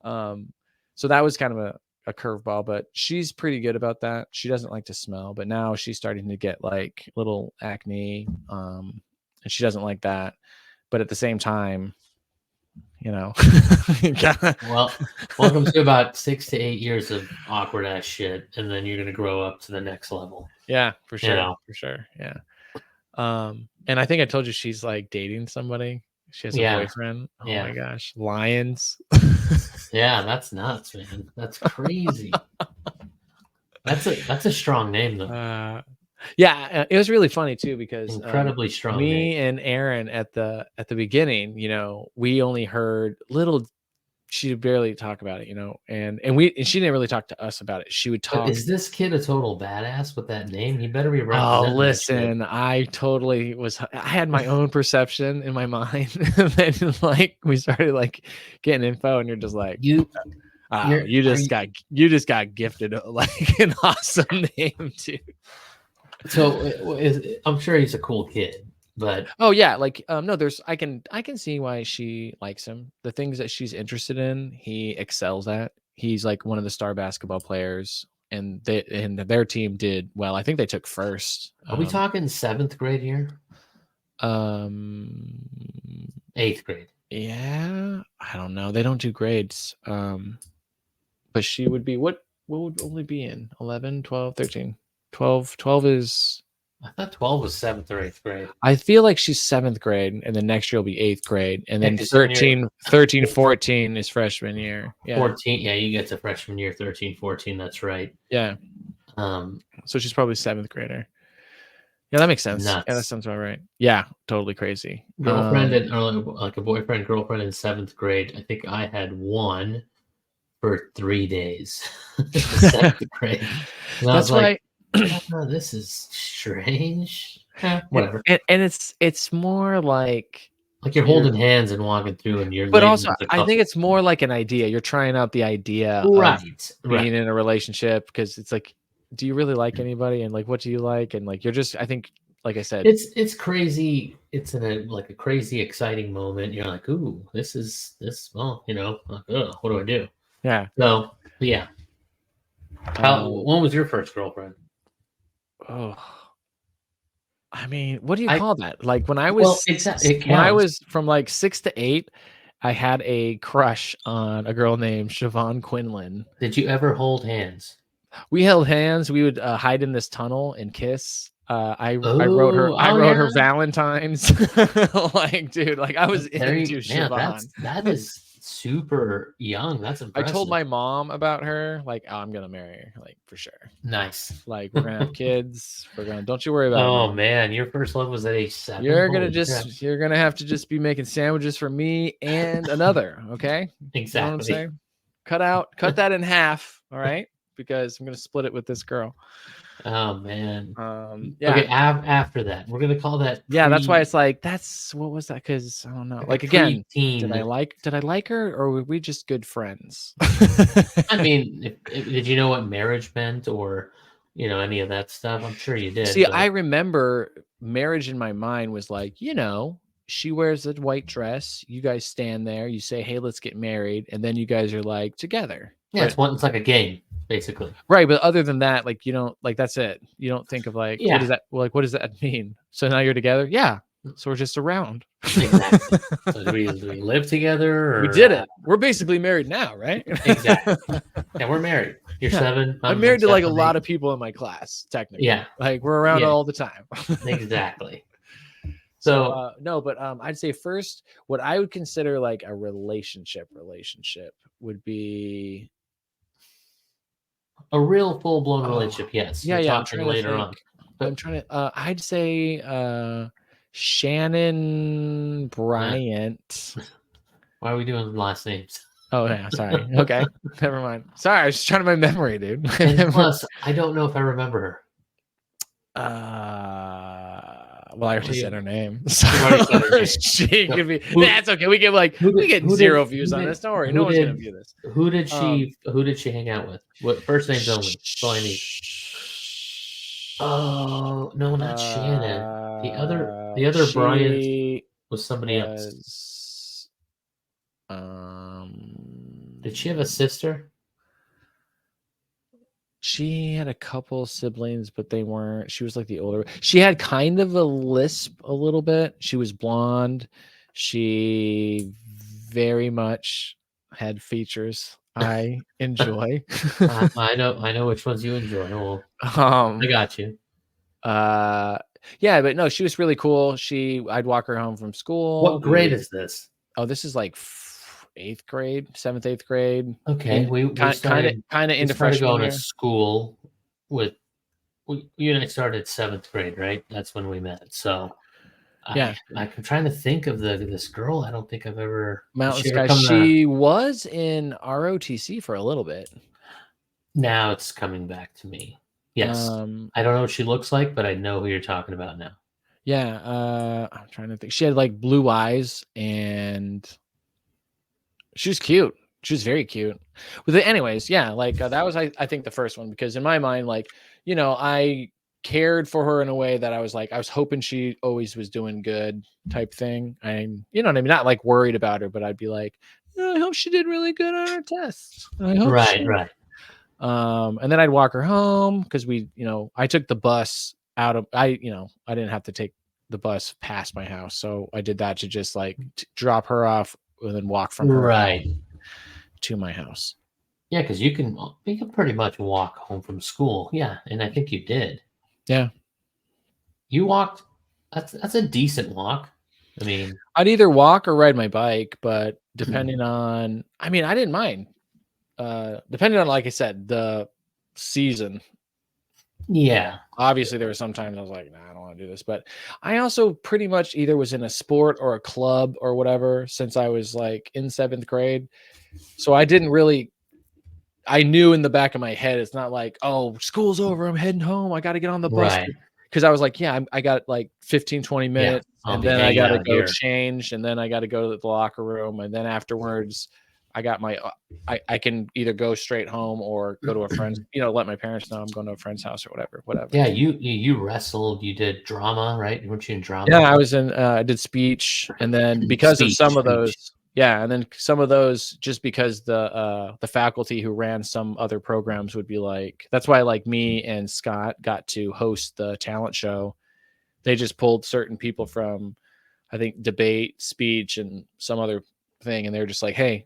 So that was kind of a curveball, but she's pretty good about that. She doesn't like to smell, but now she's starting to get like little acne, and she doesn't like that. But at the same time, you know, well, welcome to about 6 to 8 years of awkward ass shit, and then you're gonna grow up to the next level. Yeah, for sure, for sure, yeah. And I think I told you she's like dating somebody. She has a boyfriend. Oh my gosh, Lions. Yeah, that's nuts, man. That's crazy. That's a strong name though. Yeah, it was really funny too, because incredibly strong. Me and Aaron at the beginning, you know, we only heard little. She barely talk about it, you know, and she didn't really talk to us about it. She would talk. But is this kid a total badass with that name? He better be representing. Oh, listen, I totally was. I had my own perception in my mind, and then like we started like getting info, and you're just like you just got gifted like an awesome name, dude. So I'm sure he's a cool kid. But oh yeah, like no, I can see why she likes him. The things that she's interested in, he excels at. He's like one of the star basketball players, and their team did well. I think they took first. Are we talking 7th grade here? 8th grade. Yeah, I don't know. They don't do grades. But she would be what would only be in 11, 12, 13. 12 is. I thought 12 was 7th or 8th grade. I feel like she's 7th grade, and then next year will be 8th grade, and then 13, 14 is freshman year. Yeah. 14, yeah, you get to freshman year, 13, 14. That's right. Yeah. So she's probably 7th grader. Yeah, that makes sense. Nuts. Yeah, that sounds about right. Yeah, totally crazy. Girlfriend or like a boyfriend, girlfriend in 7th grade. I think I had one for 3 days. 7th grade. And that's right. Oh, this is strange. Whatever. And it's more like you're holding hands and walking through, and you're. But also, I think it's more like an idea. You're trying out the idea of being in a relationship, because it's like, do you really like anybody, and like, what do you like, and like, you're just. I think, like I said, it's crazy. It's in a crazy, exciting moment. You're like, ooh, this. Well, you know, what do I do? Yeah. So yeah. When was your first girlfriend? Oh, I mean, what do you call that? Like when I was when I was from like 6 to 8, I had a crush on a girl named Siobhan Quinlan. Did you ever hold hands? We held hands. We would hide in this tunnel and kiss. I wrote her Valentine's. Like, dude, like I was into Siobhan. That is super young. That's I impressive. told my mom about her, like, oh, I'm gonna marry her, like for sure. Nice. Like we're gonna have kids. Don't you worry about it. Oh Mom. man, your first love was at age 7. You're Holy gonna crap. you're gonna have to just be making sandwiches for me and another. Okay. Exactly. You know what I'm saying? Cut that in half. All right. Because I'm gonna split it with this girl. Oh man. Yeah. Okay. After that, we're gonna call that. Yeah, that's why it's like what was that? Because I don't know. Like again, Preteen. did I like her, or were we just good friends? I mean, did you know what marriage meant, or any of that stuff? I'm sure you did. See, but... I remember marriage in my mind was like, she wears a white dress. You guys stand there. You say, "Hey, let's get married," and then you guys are like together. Yeah, it's like a game, basically. Right, but other than that, like you don't like that's it. You don't think of like Yeah. what does that mean? So now you're together? Yeah. So we're just around. Exactly. So do we live together? Or, we did it. We're basically married now, right? Exactly. Yeah, we're married. You're 7. I'm married to like a lot of people in my class, technically. Yeah. Like we're around all the time. Exactly. So no, but I'd say first, what I would consider like a relationship would be a real full-blown relationship. Yes. Yeah. I'm trying later on. But I'm trying to. I'd say Shannon Bryant. Why are we doing last names? Oh yeah, sorry. Okay, never mind. Sorry, I was just trying to my memory, dude. And plus, I don't know if I remember her. Well, I already said her name. She could be. That's okay. We get 0 views on this. Don't worry, no one's gonna view this. Who did she hang out with? What first names only? That's all I need. Oh no, not Shannon. The other Brian was somebody else. Did she have a sister? She had a couple siblings, but they weren't. She was like the older. She had kind of a lisp a little bit. She was blonde. She very much had features I enjoy. I know which ones you enjoy. Well, I got you. Yeah, but no, she was really cool. I'd walk her home from school. What grade is this? Oh, this is like 8th grade, 7th, 8th grade. Okay, we kind of into freshman going year. to school with you and I started 7th grade, right? That's when we met. So yeah, I'm trying to think of this girl. I don't think I've ever Mountain Sky. She was in ROTC for a little bit. Now it's coming back to me. Yes, I don't know what she looks like, but I know who you're talking about now. Yeah, I'm trying to think. She had like blue eyes and she was cute. She was very cute. Anyways, yeah, like that was I think the first one, because in my mind, like, I cared for her in a way that I was hoping she always was doing good type thing. You know what I mean? Not like worried about her, but I'd be like, I hope she did really good on her tests. I hope right. And then I'd walk her home because I took the bus out of, I didn't have to take the bus past my house. So I did that to just like drop her off and then walk from her to my house. Yeah, because you can pretty much walk home from school. Yeah, and I think you did. Yeah. You walked. That's a decent walk. I mean, I'd either walk or ride my bike, but depending on, I didn't mind. Depending on, like I said, the season. Yeah. Obviously, there were some times I was like, nah, I don't want to do this. But I also pretty much either was in a sport or a club or whatever since I was like in 7th grade. So I didn't really, I knew in the back of my head, it's not like, oh, school's over, I'm heading home, I got to get on the bus. Right. Because I was like, yeah, I got like 15, 20 minutes, and then I got to go change, and then I got to go to the locker room, and then afterwards, I got I can either go straight home or go to a friend's, let my parents know I'm going to a friend's house or whatever. Yeah, you wrestled, you did drama, right? Weren't you in drama? Yeah, I was in, I did speech, and then because of some of those, and then some of those, just because the faculty who ran some other programs would be like, that's why like me and Scott got to host the talent show. They just pulled certain people from, I think, debate, speech, and some other thing, and they're just like, hey,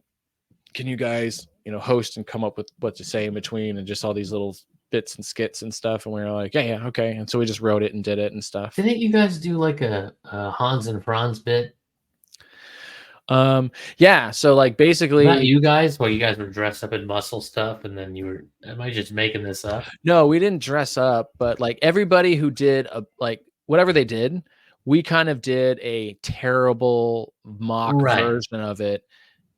can you guys, host and come up with what to say in between, and just all these little bits and skits and stuff. And we were like, yeah, okay. And so we just wrote it and did it and stuff. Didn't you guys do like a Hans and Franz bit? Yeah. So like basically, Not you guys, you guys were dressed up in muscle stuff, and then you were. Am I just making this up? no, we didn't dress up, but like everybody who did like whatever they did, we kind of did a terrible mock Right. version of it.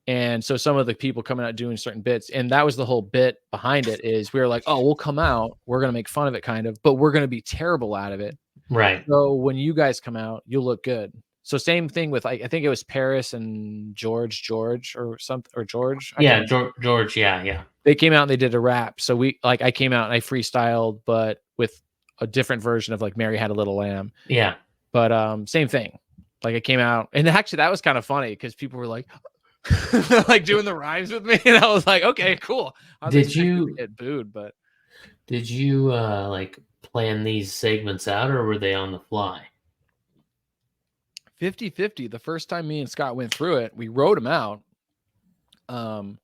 And so some of the people coming out doing certain bits, and that was the whole bit behind it, is we were like, oh, we'll come out, we're going to make fun of it kind of, but we're going to be terrible out of it. Right. So when you guys come out, you'll look good. So same thing with, I think it was Paris and George or something, or George. Yeah, George. Yeah. They came out and they did a rap. So I came out and I freestyled, but with a different version of like Mary Had a Little Lamb. Yeah. But same thing. Like I came out, and actually that was kind of funny because people were like, like doing the rhymes with me, and I was like, okay, cool. Did you get booed? But did you like plan these segments out, or were they on the fly? 50-50. The first time me and Scott went through it, we wrote them out. And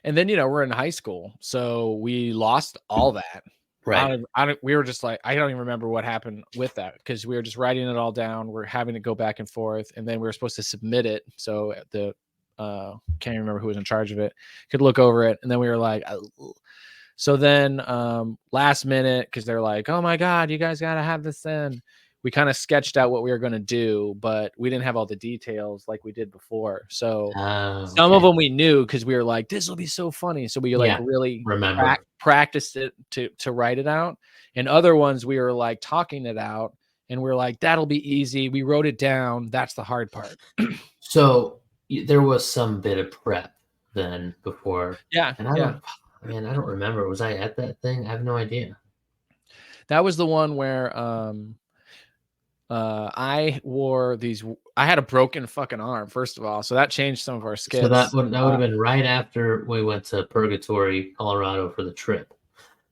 then we're in high school, so we lost all that. Right. We were just like, I don't even remember what happened with that because we were just writing it all down. We're having to go back and forth, and then we were supposed to submit it. So the can't even remember who was in charge of it, could look over it, and then we were like, oh. So then last minute, because they're like, oh my god, you guys gotta have this in, we kind of sketched out what we were going to do, but we didn't have all the details like we did before. So some of them we knew because we were like, this will be so funny, so we like really practiced it to write it out. And other ones we were like talking it out, and we're like, that'll be easy, we wrote it down, that's the hard part. So there was some bit of prep then before. Yeah. And I don't remember. Was I at that thing? I have no idea. That was the one where I wore these. I had a broken fucking arm, first of all, so that changed some of our skits. So that would have been right after we went to Purgatory, Colorado for the trip.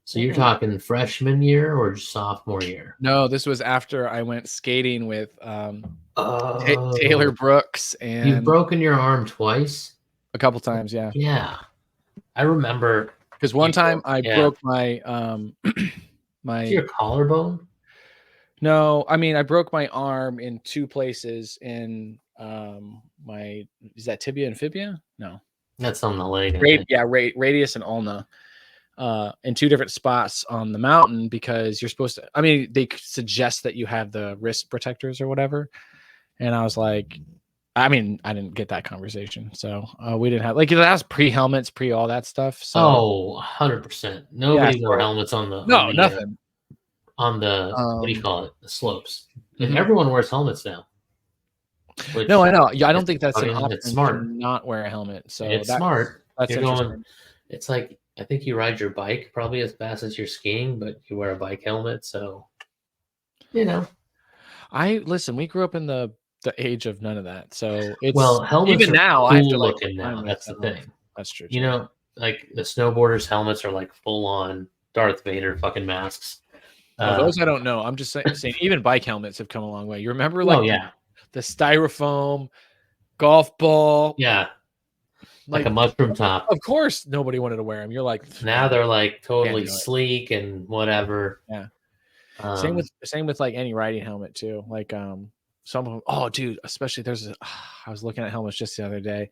So you're talking freshman year or sophomore year? No, this was after I went skating with Taylor Brooks, and you've broken your arm twice. A couple times, yeah. Yeah, I remember because one time I broke my my your collarbone. No, I mean I broke my arm in two places in my is that tibia and fibia? No, that's on the leg. Radius and ulna. In two different spots on the mountain, because you're supposed to, I mean, they suggest that you have the wrist protectors or whatever. And I was like, I mean, I didn't get that conversation. So we didn't have, like, that was pre-helmets, all that stuff. So 100%. Nobody wore helmets on the, nothing. On the, what do you call it? The slopes. Mm-hmm. Everyone wears helmets now. No, I know. Yeah, I don't think that's an option. It's smart. To not wear a helmet. So it's smart. That's interesting. It's like, I think you ride your bike probably as fast as you're skiing, but you wear a bike helmet. So, we grew up in the age of none of that. So it's helmets even now. Cool I have to looking now. That's the thing. That's true. Like the snowboarders' helmets are like full on Darth Vader fucking masks. Those I don't know. I'm just saying even bike helmets have come a long way. You remember the styrofoam golf ball? Yeah. Like a mushroom top. Of course, nobody wanted to wear them. You're like, now they're like totally sleek and whatever. Yeah. Same with like any riding helmet too. Like some of them. Oh, dude, especially I was looking at helmets just the other day.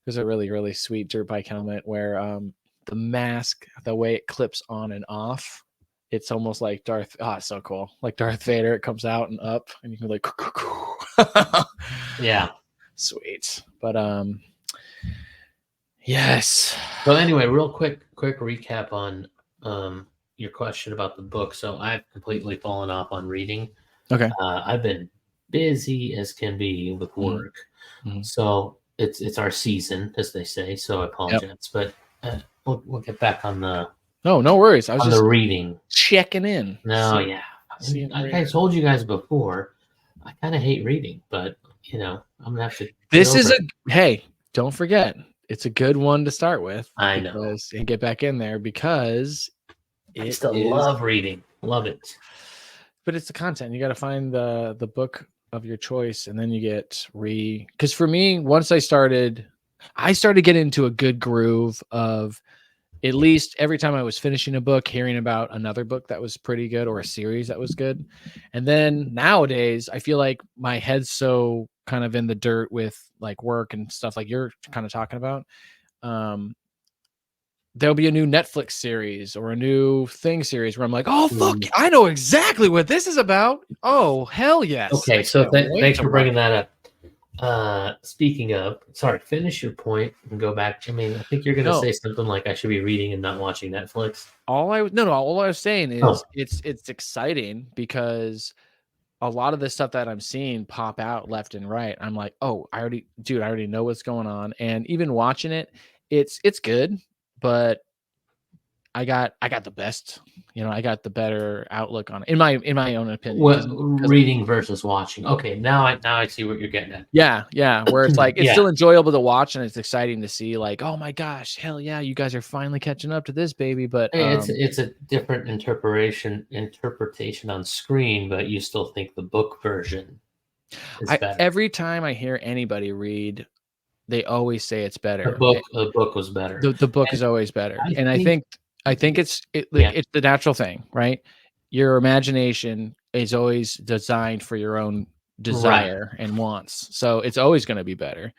There's a really, really sweet dirt bike helmet where the mask, the way it clips on and off, it's almost like it's so cool. Like Darth Vader, it comes out and up, and you can like, yeah, sweet. But yes. So anyway, real quick recap on your question about the book. So I've completely fallen off on reading. Okay. I've been busy as can be with work. Mm-hmm. So it's our season, as they say. So I apologize, but we'll get back on the. No worries. I was just the reading, checking in. No, yeah. I told you guys before, I kind of hate reading, but I'm gonna have to. Hey, don't forget, it's a good one to start with. I know, and get back in there because I still love reading. Love it. But it's the content. You got to find the book of your choice, and then you get because for me, once I started getting into a good groove of at least every time I was finishing a book, hearing about another book that was pretty good or a series that was good. And then nowadays I feel like my head's so kind of in the dirt with like work and stuff like you're kind of talking about, there'll be a new Netflix series or a new thing series where I'm like, oh fuck, I know exactly what this is about. Oh hell yes. Okay, so thanks for bringing that up. Speaking of, sorry, finish your point and go back. I mean, I think you're gonna say something like I should be reading and not watching Netflix. All I was saying is it's exciting because a lot of the stuff that I'm seeing pop out left and right. I'm like, oh, I already know what's going on. And even watching it, it's good, but I got the best, I got the better outlook on it in my own opinion. What, reading versus watching. Okay, now I see what you're getting at. Yeah. Where it's like it's still enjoyable to watch and it's exciting to see, like, oh my gosh, hell yeah, you guys are finally catching up to this, baby. But it's a different interpretation on screen, but you still think the book version is better. Every time I hear anybody read, they always say it's better. The book was better. The book is always better. I think it's the natural thing, right? Your imagination is always designed for your own desire and wants. So it's always going to be better.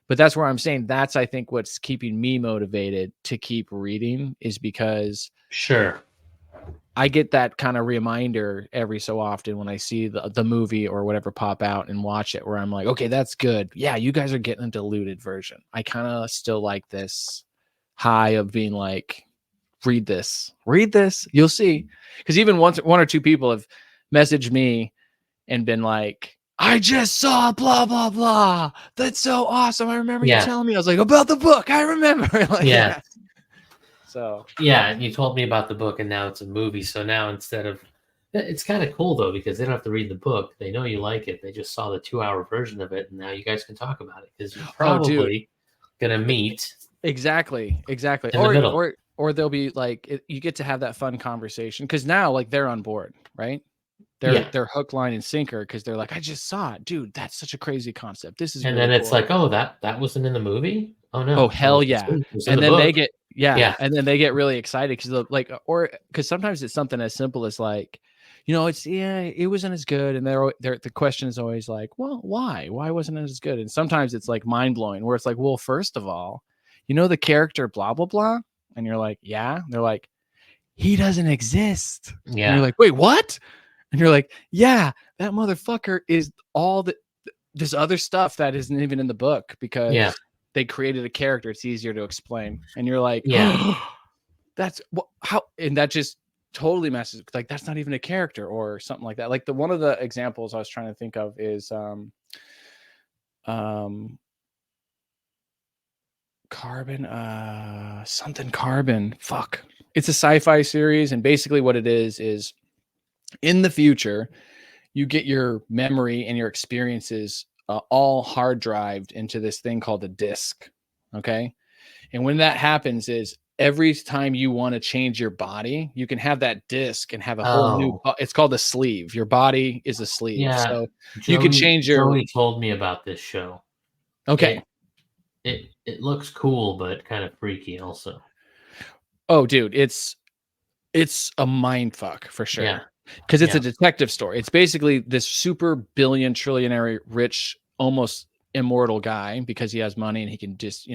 But that's where I'm saying I think what's keeping me motivated to keep reading is because I get that kind of reminder every so often when I see the movie or whatever pop out and watch it where I'm like, okay, that's good. Yeah, you guys are getting a diluted version. I kind of still like this high of being like, read this, you'll see. Because even one or two people have messaged me and been like, I just saw blah blah blah, that's so awesome, I remember you telling me. I was like, about the book, I remember. Like, so and you told me about the book and now it's a movie. So now instead of, it's kind of cool though, because they don't have to read the book, they know you like it, they just saw the 2-hour version of it, and now you guys can talk about it because you're probably gonna meet exactly in the middle. Or they'll be like, you get to have that fun conversation because now like they're on board, right? They're hook, line, and sinker because they're like, I just saw it, dude. That's such a crazy concept. This is, and really then it's cool. like, oh, that wasn't in the movie. Oh no! Oh hell yeah! And then they get and then they get really excited because sometimes it's something as simple as like, it wasn't as good, and the question is always like, well, why wasn't it as good? And sometimes it's like mind blowing where it's like, well, first of all, the character blah blah blah. And you're like, yeah. They're like, he doesn't exist. Yeah. And you're like, wait, what? And you're like, yeah, that motherfucker is all this other stuff that isn't even in the book because they created a character. It's easier to explain. And you're like, that's how, and that just totally messes. Like, that's not even a character or something like that. Like one of the examples I was trying to think of is, Carbon. Fuck. It's a sci-fi series, and basically what it is in the future, you get your memory and your experiences all hard drived into this thing called a disk. Okay. And when that happens is every time you want to change your body, you can have that disc and have a whole new, it's called a sleeve. Your body is a sleeve. Yeah. So you can change your. Joey told me about this show. Okay. It looks cool, but kind of freaky also. Oh, dude, it's a mind fuck for sure. Yeah. Because it's a detective story. It's basically this super billion trillionaire rich, almost immortal guy because he has money and he can just,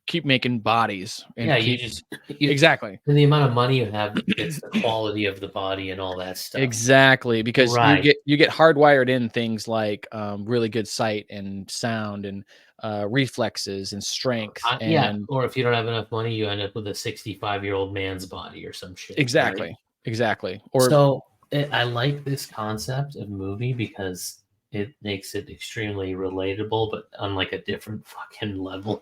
keep making bodies. And exactly. And the amount of money you have, it's the quality of the body and all that stuff. Exactly, because you get hardwired in things like really good sight and sound and reflexes and strength. Or if you don't have enough money, you end up with a 65-year-old man's body or some shit. Exactly. Right? Exactly. I like this concept of movie because it makes it extremely relatable, but on like a different fucking level.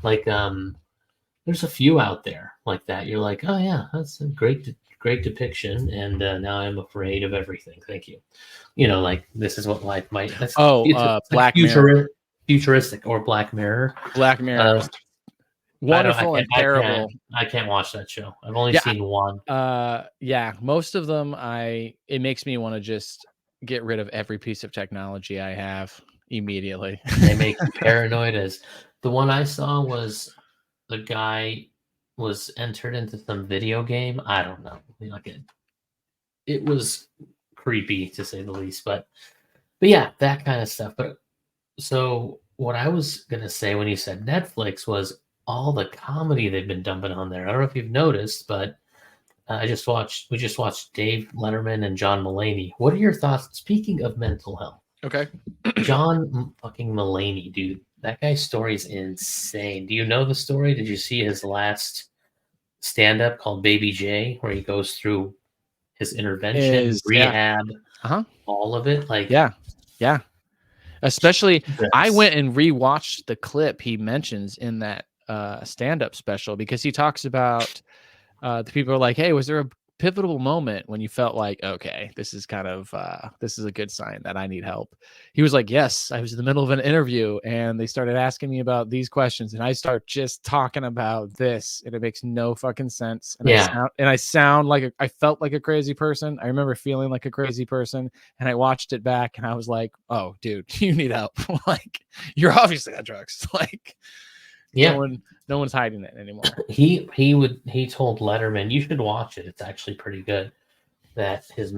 Like, there's a few out there like that. You're like, oh yeah, that's a great depiction, and now I'm afraid of everything. Thank you. Like this is what life might. Black Mirror, futuristic, or Black Mirror. Black Mirror, wonderful and terrible. I can't watch that show. I've only seen one. Most of them, it makes me want to just get rid of every piece of technology I have immediately. They make you paranoid. As the one I saw was the guy was entered into some video game. I don't know. It was creepy to say the least, but But yeah, that kind of stuff. But so what I was gonna say when you said Netflix was all the comedy they've been dumping on there. I don't know if you've noticed, but we just watched Dave Letterman and John Mulaney. What are your thoughts? Speaking of mental health, Okay. John fucking Mulaney, dude, that guy's story is insane. Do you know the story? Did you see his last stand up called Baby J, where he goes through his intervention, Yeah. rehab, Uh-huh. all of it? Like, Yeah. Yeah. Especially, I Jesus. went and rewatched the clip he mentions in that stand-up special, because he talks about the people are like, hey, was there a pivotal moment when you felt like, okay, this is kind of this is a good sign that I need help? He was like, yes, I was in the middle of an interview and they started asking me about these questions and I start just talking about this and it makes no fucking sense. And Yeah. I sound like I felt like a crazy person. I remember feeling like a crazy person, and I watched it back and I was like, oh dude, you need help. Like, you're obviously on drugs. Like, Yeah. no one's hiding it anymore. He told Letterman, you should watch it. It's actually pretty good. That his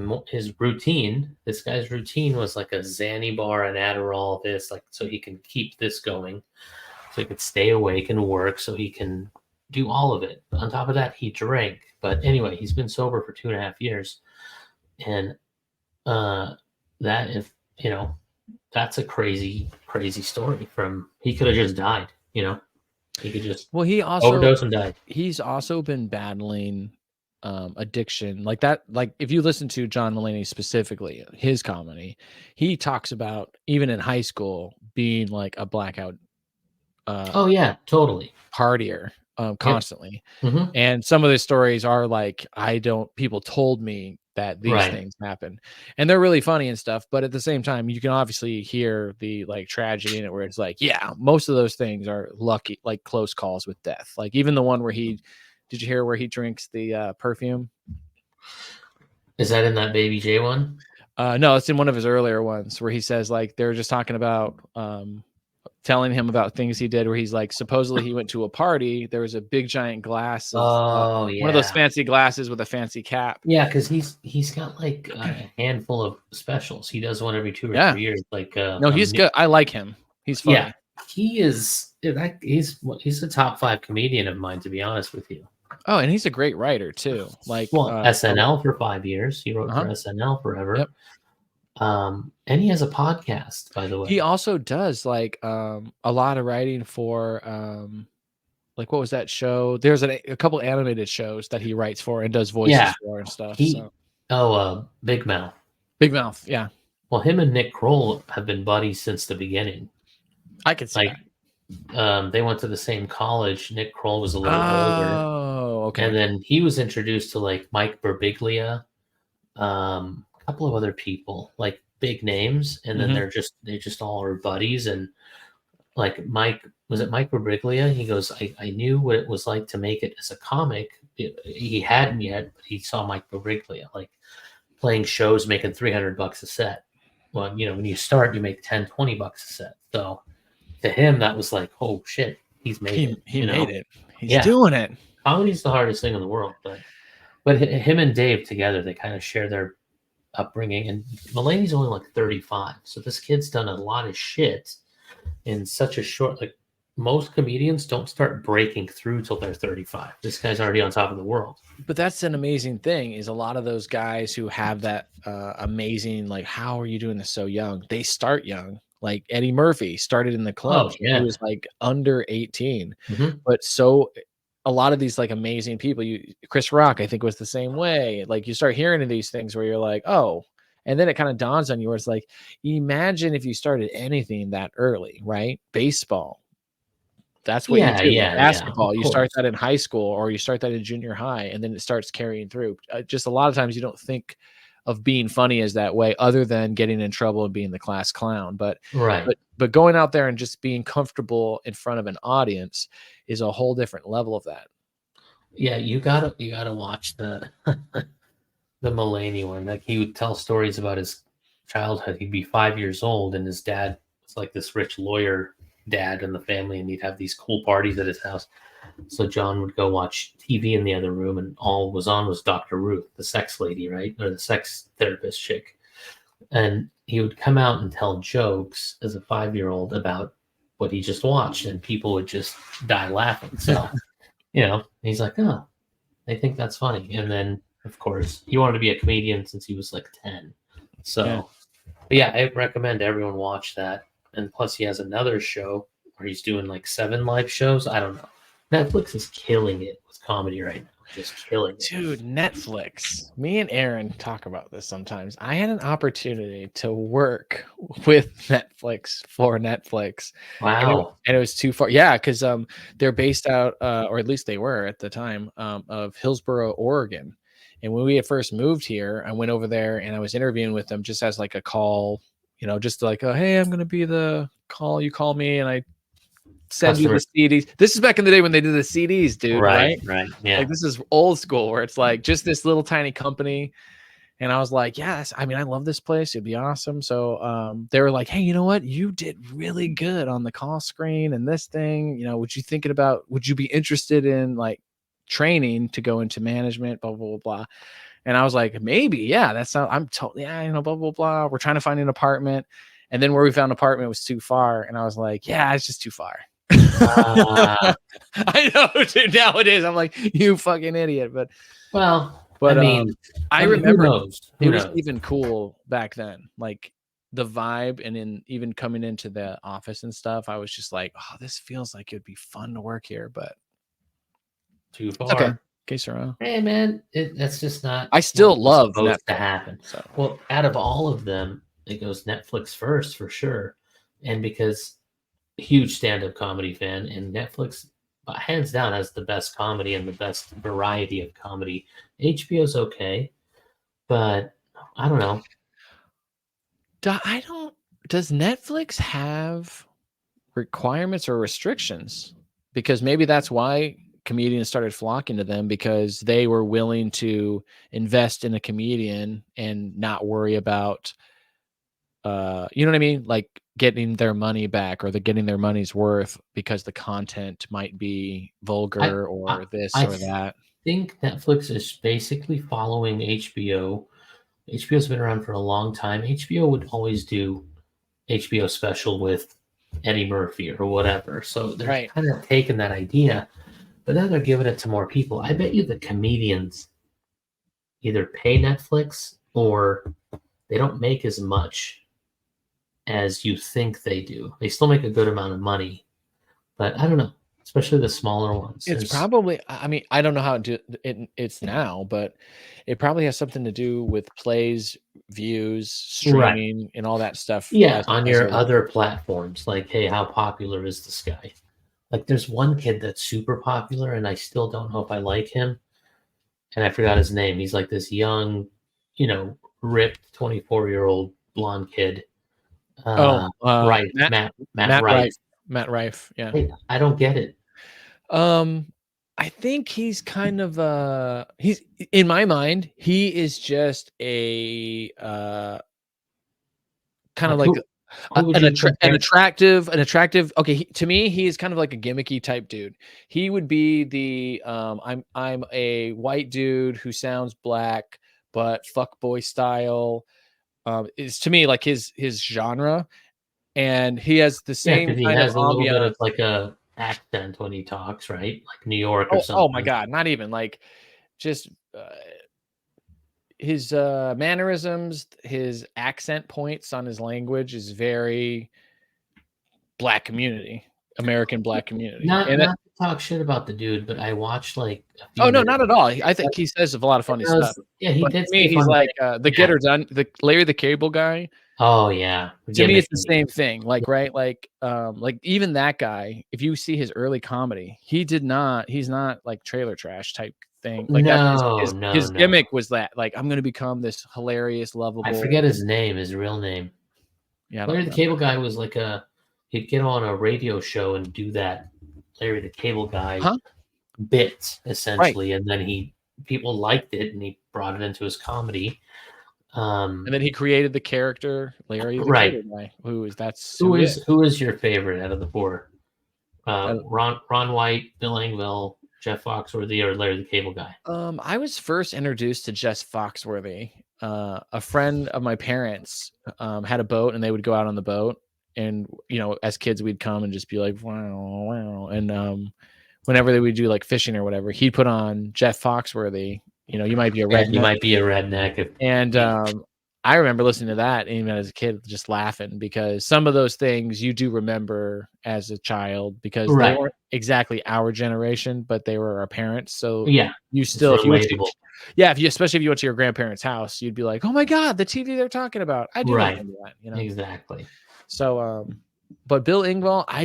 routine, this guy's routine was like a Xanny bar, an Adderall, this, like, so he can keep this going, so he could stay awake and work, so he can do all of it. On top of that, he drank. But anyway, he's been sober for 2.5 years, and that, if you know, that's a crazy story. From, he could have just died. He could just overdose and die. He's also been battling addiction like that. Like, if you listen to John Mulaney specifically, his comedy, he talks about even in high school being like a blackout Oh yeah, totally. partier constantly. Mm-hmm. And some of the stories are like, people told me that these Right. things happen, and they're really funny and stuff. But at the same time, you can obviously hear the like tragedy in it, where it's like, yeah, most of those things are lucky, like close calls with death. Like even the one where did you hear where he drinks the perfume? Is that in that Baby J one? No, it's in one of his earlier ones where he says like they're just talking about telling him about things he did, where he's like, supposedly he went to a party, there was a big giant glass of Yeah, one of those fancy glasses with a fancy cap. Yeah, because he's got like a handful of specials. He does one every 2 or 3 years. Like no, he's good. I like him. He's funny. Yeah, he is. He's a top 5 comedian of mine, to be honest with you. Oh, and he's a great writer too. Like, SNL for 5 years. He wrote for SNL forever. Yep. And he has a podcast, by the way. He also does like a lot of writing for like, what was that show? There's a couple animated shows that he writes for and does voices for and stuff. Big Mouth. Big Mouth, yeah. Well, him and Nick Kroll have been buddies since the beginning. I could see that. They went to the same college. Nick Kroll was a little older. Oh, okay. And then he was introduced to like Mike Birbiglia, a couple of other people, like big names, and then they just all are buddies. And like Mike Birbiglia? He goes, I knew what it was like to make it as a comic. He hadn't yet, but he saw Mike Birbiglia like playing shows, making $300 a set. Well, when you start, you make $10-20 a set. So to him, that was like, oh shit, he's made it. He made it. He's doing it. Comedy's the hardest thing in the world, but him and Dave together, they kind of share their upbringing. And Mulaney's only like 35, so this kid's done a lot of shit in such a short. Like, most comedians don't start breaking through till they're 35. This guy's already on top of the world. But that's an amazing thing, is a lot of those guys who have that amazing, like, how are you doing this so young? They start young. Like Eddie Murphy started in the club. He was like under 18. But so a lot of these like amazing people, Chris Rock, I think, was the same way. Like, you start hearing of these things where you're like, oh, and then it kind of dawns on you where it's like, imagine if you started anything that early, right? Baseball. That's what you do. Basketball, you start that in high school, or you start that in junior high, and then it starts carrying through. Just a lot of times you don't think of being funny as that way, other than getting in trouble and being the class clown. But going out there and just being comfortable in front of an audience is a whole different level of that. Yeah, you gotta watch the the Mulaney one. Like, he would tell stories about his childhood. He'd be 5 years old, and his dad was like this rich lawyer dad in the family, and he'd have these cool parties at his house. So John would go watch TV in the other room, and all was on was Dr. Ruth, the sex lady, right? Or the sex therapist chick. And he would come out and tell jokes as a 5-year-old about what he just watched, and people would just die laughing. So, he's like, oh, they think that's funny. And then, of course, he wanted to be a comedian since he was like 10. So, Yeah. But yeah, I recommend everyone watch that. And plus, he has another show where he's doing like 7 live shows. I don't know. Netflix is killing it with comedy right now. Just killing it. Dude, Netflix. Me and Aaron talk about this sometimes. I had an opportunity to work with Netflix for Netflix. Wow. And it was too far. Yeah, because they're based out, or at least they were at the time, of Hillsboro, Oregon. And when we had first moved here, I went over there and I was interviewing with them just as like a call, just like, oh, hey, I'm going to be the call. You call me and I send you the CDs. This is back in the day when they did the CDs, dude. Right. Yeah. Like this is old school where it's like just this little tiny company. And I was like, yes, I mean, I love this place. It'd be awesome. So they were like, hey, you know what? You did really good on the call screen and this thing, would you be interested in like training to go into management, blah, blah, blah, blah. And I was like, maybe, yeah, I'm totally, blah, blah, blah. We're trying to find an apartment. And then where we found an apartment was too far. And I was like, yeah, it's just too far. I know, dude, nowadays I'm like, you fucking idiot. But I mean, I remember it was even cool back then. Like the vibe, and even coming into the office and stuff, I was just like, oh, this feels like it'd be fun to work here, but too far. Okay, Saro. Hey man, that's just not. I still love supposed to happen. So. Well, out of all of them, it goes Netflix first for sure, and because huge stand-up comedy fan, and Netflix hands down has the best comedy and the best variety of comedy. HBO's okay, but I don't know. Does Netflix have requirements or restrictions? Because maybe that's why comedians started flocking to them, because they were willing to invest in a comedian and not worry about you know what I mean? Like getting their money back or getting their money's worth because the content might be vulgar or this or that. I think Netflix is basically following HBO. HBO's been around for a long time. HBO would always do HBO special with Eddie Murphy or whatever. So they're kind of taking that idea, but now they're giving it to more people. I bet you the comedians either pay Netflix or they don't make as much as you think they do. They still make a good amount of money, but I don't know, especially the smaller ones. It's probably, I mean, I don't know how it's now, but it probably has something to do with plays, views, streaming, and all that stuff. Yeah, on your other platforms, like, hey, how popular is this guy? Like, there's one kid that's super popular, and I still don't know if I like him, and I forgot his name. He's like this young, ripped 24-year-old blonde kid. Matt Rife. Matt Rife. Yeah. I don't get it. I think he's kind of he's, in my mind, he is just a kind of like an attractive. Okay, to me, he is kind of like a gimmicky type dude. He would be the I'm a white dude who sounds black but fuckboy style. Is to me like his genre, and he has the same he has a little bit of like a accent when he talks, right? Like New York or something. Oh my god, not even like just his mannerisms, his accent points on his language is very black community, American black community. Not to talk shit about the dude, but I watched like. Oh no, not at all. I think he says a lot of funny stuff. Yeah, he did. To me, he's like the Getter Done, the Larry the Cable Guy. Oh yeah. To me, it's the same thing. Like like even that guy. If you see his early comedy, he's not like trailer trash type thing. Like his gimmick was that like I'm gonna become this hilarious, lovable. I forget his real name. Yeah, Larry the Cable Guy was like he'd get on a radio show and do that Larry the Cable Guy bit essentially, and then people liked it and he brought it into his comedy. And then he created the character Larry the Cable Guy. Who is your favorite out of the four? Ron White, Bill Engvall, Jeff Foxworthy, or Larry the Cable Guy? I was first introduced to Jeff Foxworthy. a friend of my parents had a boat, and they would go out on the boat, and as kids we'd come and just be like, wow, wow, and whenever they would do like fishing or whatever, he'd put on Jeff Foxworthy. You might be a redneck. You might be a redneck. And I remember listening to that even as a kid, just laughing, because some of those things you do remember as a child, because they weren't exactly our generation, but they were our parents. So yeah, you still, especially if you went to your grandparents' house, you'd be like, oh my God, the TV they're talking about. I do remember that, Exactly. So, but Bill Engvall, I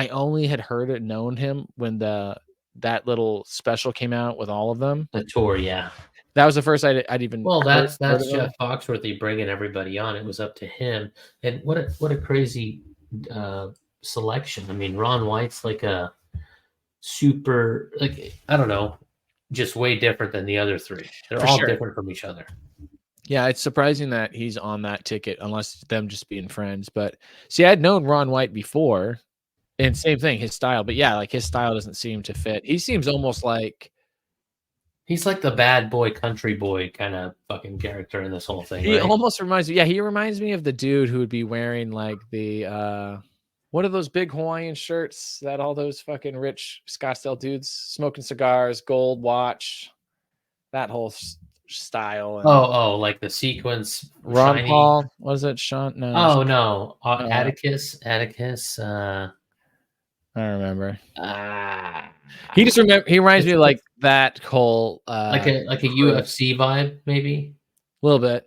only had heard it, known him when that little special came out with all of them. The tour, yeah. That was the first I'd even. Well, that's Jeff Foxworthy bringing everybody on. It was up to him, and what a crazy selection. I mean, Ron White's like a super, like, I don't know, just way different than the other three. They're all different from each other. Yeah, it's surprising that he's on that ticket, unless them just being friends. But see, I'd known Ron White before, and same thing, his style. But yeah, like his style doesn't seem to fit. He seems almost like. He's like the bad boy, country boy kind of fucking character in this whole thing. He almost reminds me. Yeah, he reminds me of the dude who would be wearing like the what are those big Hawaiian shirts that all those fucking rich Scottsdale dudes smoking cigars, gold watch, that whole style. And, like the sequence. Ron shiny. Paul, was it Sean? No. No. Atticus. I don't remember. He reminds me of like that whole like a UFC vibe, maybe a little bit.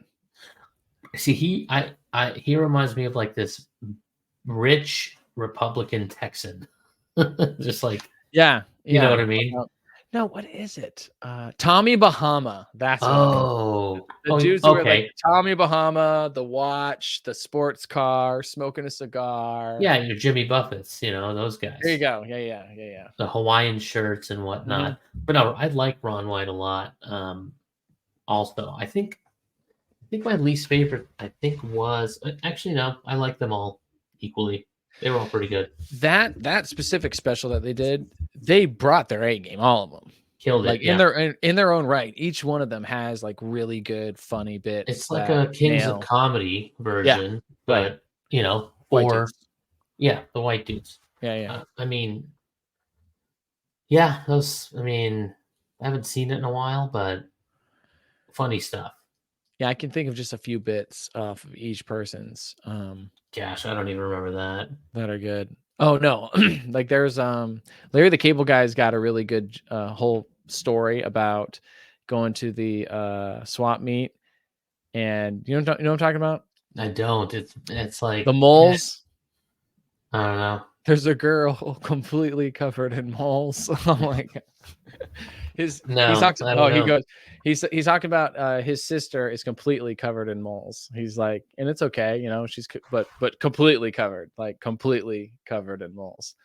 See, he reminds me of like this rich Republican Texan, just like you know what I mean. No, what is it? Tommy Bahama. That's the dudes who were like Tommy Bahama, the watch, the sports car, smoking a cigar. Yeah, your Jimmy Buffett's, those guys. There you go. Yeah. The Hawaiian shirts and whatnot. Mm-hmm. But no, I like Ron White a lot. Also, I think my least favorite, was actually no, I like them all equally. They were all pretty good. That specific special that they did, they brought their A game, all of them. Killed it. Like in their own right. Each one of them has like really good, funny bits. It's like a Kings of Comedy version, but the white dudes. Yeah. I mean, those. I mean, I haven't seen it in a while, but funny stuff. Yeah, I can think of just a few bits of each person's. Gosh, I don't even remember that are good. Oh no, like there's Larry the Cable Guy's got a really good whole story about going to the swap meet, and you know what I'm talking about? I don't. It's like the moles. I don't know. There's a girl completely covered in moles. Oh my god. He's talking about his sister is completely covered in moles. He's like, and it's okay, she's but completely covered in moles.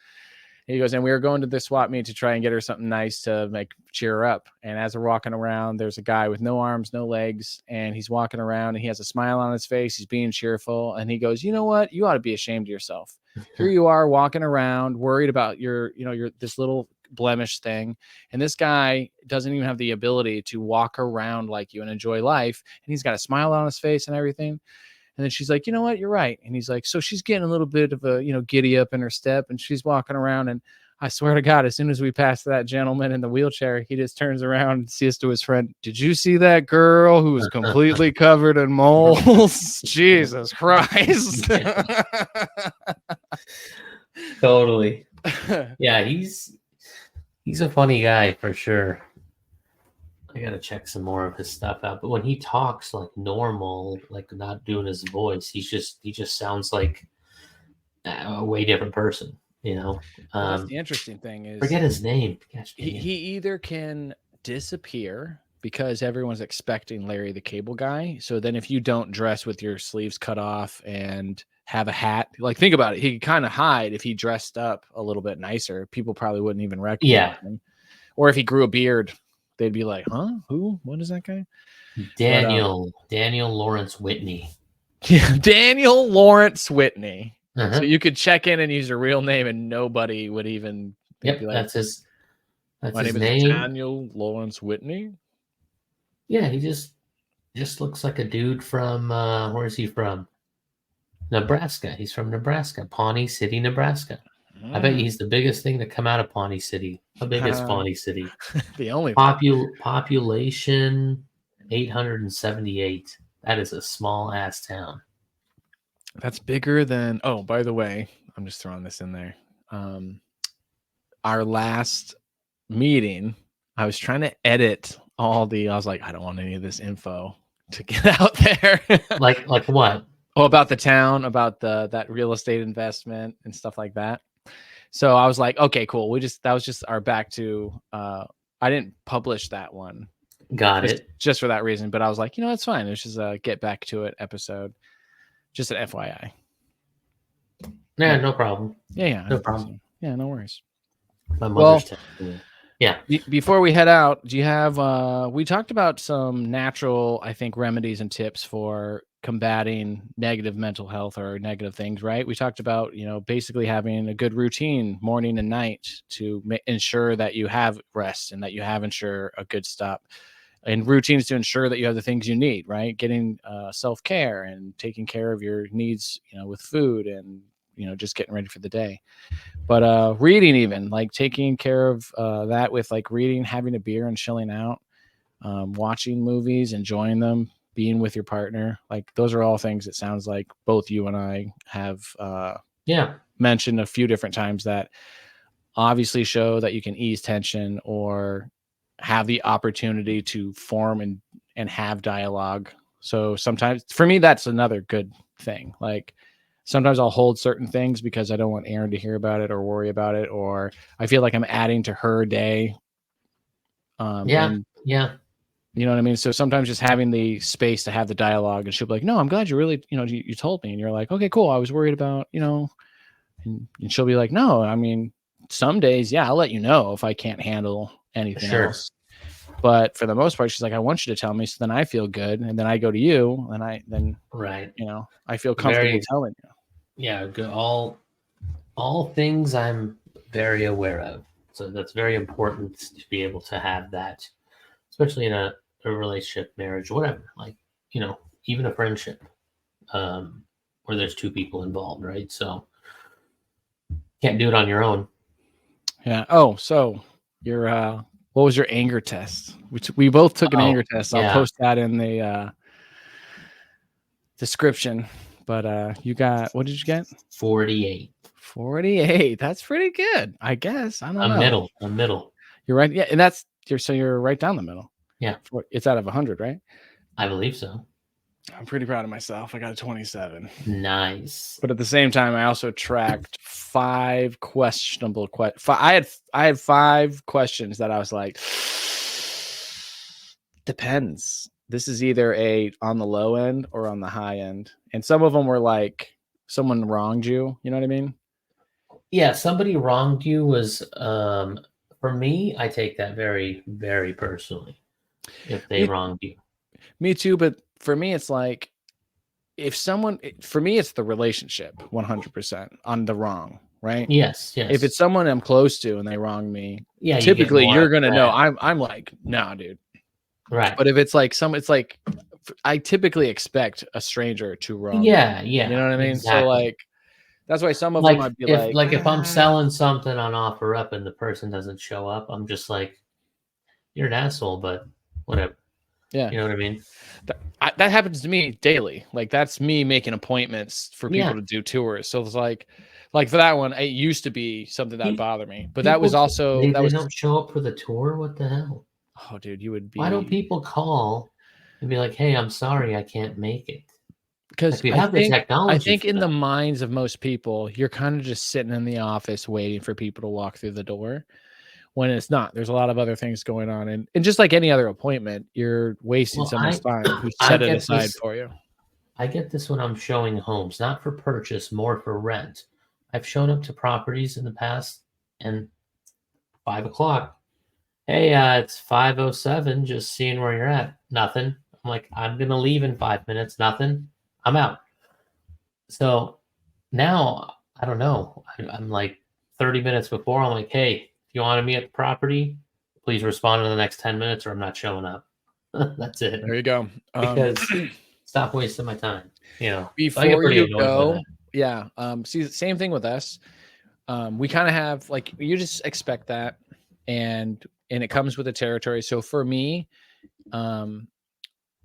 And he goes, and we were going to this swap meet to try and get her something nice to cheer her up. And as we're walking around, there's a guy with no arms, no legs, and he's walking around and he has a smile on his face. He's being cheerful, and he goes, you know what? You ought to be ashamed of yourself. Here you are walking around worried about your this little blemish thing, and this guy doesn't even have the ability to walk around like you and enjoy life, and he's got a smile on his face and everything. And then she's like, you know what, you're right. And he's like, so she's getting a little bit of a giddy up in her step, and she's walking around, and I swear to God, as soon as we pass that gentleman in the wheelchair, he just turns around and says to his friend, did you see that girl who was completely covered in moles? Jesus Christ. Totally. Yeah, he's a funny guy for sure. I gotta check some more of his stuff out. But when he talks like normal, like not doing his voice, he just sounds like a way different person. That's the interesting thing is, forget his name. Gosh, he either can disappear because everyone's expecting Larry the Cable Guy. So then if you don't dress with your sleeves cut off and have a hat, like think about it, he could kind of hide if he dressed up a little bit nicer. People probably wouldn't even recognize him. Or if he grew a beard, they'd be like, huh? Who? What is that guy? Daniel Lawrence Whitney. Yeah, Daniel Lawrence Whitney. Uh-huh. So you could check in and use your real name and nobody would even be like, that's his name. Is Daniel Lawrence Whitney. Yeah, he just looks like a dude from where is he from? Nebraska. He's from Nebraska, Pawnee City, Nebraska. I bet Mm. he's the biggest thing to come out of Pawnee City. How big is Pawnee City? The only thing. Population 878. That is a small ass town. That's bigger than. Oh, by the way, I'm just throwing this in there. Our last meeting, I was trying to edit all the. I was like, I don't want any of this info to get out there. Like what? Oh, about the town, about that real estate investment and stuff like that. So I was like, okay, cool. That was just our back to. I didn't publish that one. Got it. Just for that reason, but I was like, it's fine. It's just a get back to it episode. Just an FYI. Yeah, no problem. Yeah, no problem. Yeah, no worries. My mother's texting me. Yeah. Before we head out, do you have? We talked about some natural, I think, remedies and tips for combating negative mental health or negative things, right? We talked about, basically having a good routine morning and night to ensure that you have rest and that you have a good stop, and routines to ensure that you have the things you need, right? Getting self-care and taking care of your needs, with food and, just getting ready for the day. But reading, even like taking care of that with like reading, having a beer and chilling out, watching movies, enjoying them, being with your partner. Like those are all things it sounds like both you and I have mentioned a few different times that obviously show that you can ease tension or have the opportunity to form and have dialogue. So sometimes for me, that's another good thing. Like sometimes I'll hold certain things because I don't want Erin to hear about it or worry about it, or I feel like I'm adding to her day. And, you know what I mean? So sometimes just having the space to have the dialogue, and she'll be like, no, I'm glad you really, you told me. And you're like, okay, cool. I was worried about, and she'll be like, no, I mean, some days, yeah, I'll let you know if I can't handle anything else. But for the most part, she's like, I want you to tell me, so then I feel good, and then I go to you, and right, I feel comfortable telling you. Yeah, good. All things I'm very aware of. So that's very important to be able to have that, especially in a relationship, marriage, whatever. Like, even a friendship, where there's two people involved, right? So can't do it on your own. Yeah. Oh, so your what was your anger test? We both took an anger test. I'll post that in the description. But you got, what did you get? 48. 48. That's pretty good, I guess. I don't know. A middle. You're right. Yeah, and you're right down the middle. Yeah. It's out of 100, right? I believe so. I'm pretty proud of myself. I got a 27. Nice. But at the same time, I also tracked 5 questionable questions. I had 5 questions that I was like, depends. This is either on the low end or on the high end. And some of them were like, someone wronged you. You know what I mean? Yeah, somebody wronged you was, for me, I take that very, very personally. If they wronged you. Me too, but for me, it's like, for me, it's the relationship 100% on the wrong, right? Yes. If it's someone I'm close to and they wrong me, yeah, typically you're going to know. I'm like, nah, dude. Right. But if it's like it's like, I typically expect a stranger to wrong. Yeah. You know what I mean? Exactly. So like, that's why some of them I'd be if I'm selling something on OfferUp and the person doesn't show up, I'm just like, you're an asshole, but whatever. Yeah. You know what I mean? That happens to me daily. Like that's me making appointments for people to do tours. So it's like for that one, it used to be something that would bother me, but that was also, they don't show up for the tour. What the hell? Oh, dude, you would be. Why don't people call and be like, hey, I'm sorry, I can't make it? Because we have the technology. I think in the minds of most people, you're kind of just sitting in the office waiting for people to walk through the door. When it's not, there's a lot of other things going on, and just like any other appointment, you're wasting someone's time who set it aside for you. I get this when I'm showing homes, not for purchase, more for rent. I've shown up to properties in the past, and 5 o'clock. Hey, it's 5:07. Just seeing where you're at. Nothing. I'm like, I'm gonna leave in 5 minutes. Nothing. I'm out. So now I don't know. I'm like 30 minutes before. I'm like, hey. You wanted me at the property, please respond in the next 10 minutes or I'm not showing up. That's it. There you go. Because stop wasting my time. You know, I get Before pretty you annoyed by go, that. yeah. See, same thing with us. We kind of have like you just expect that, and it comes with the territory. So for me,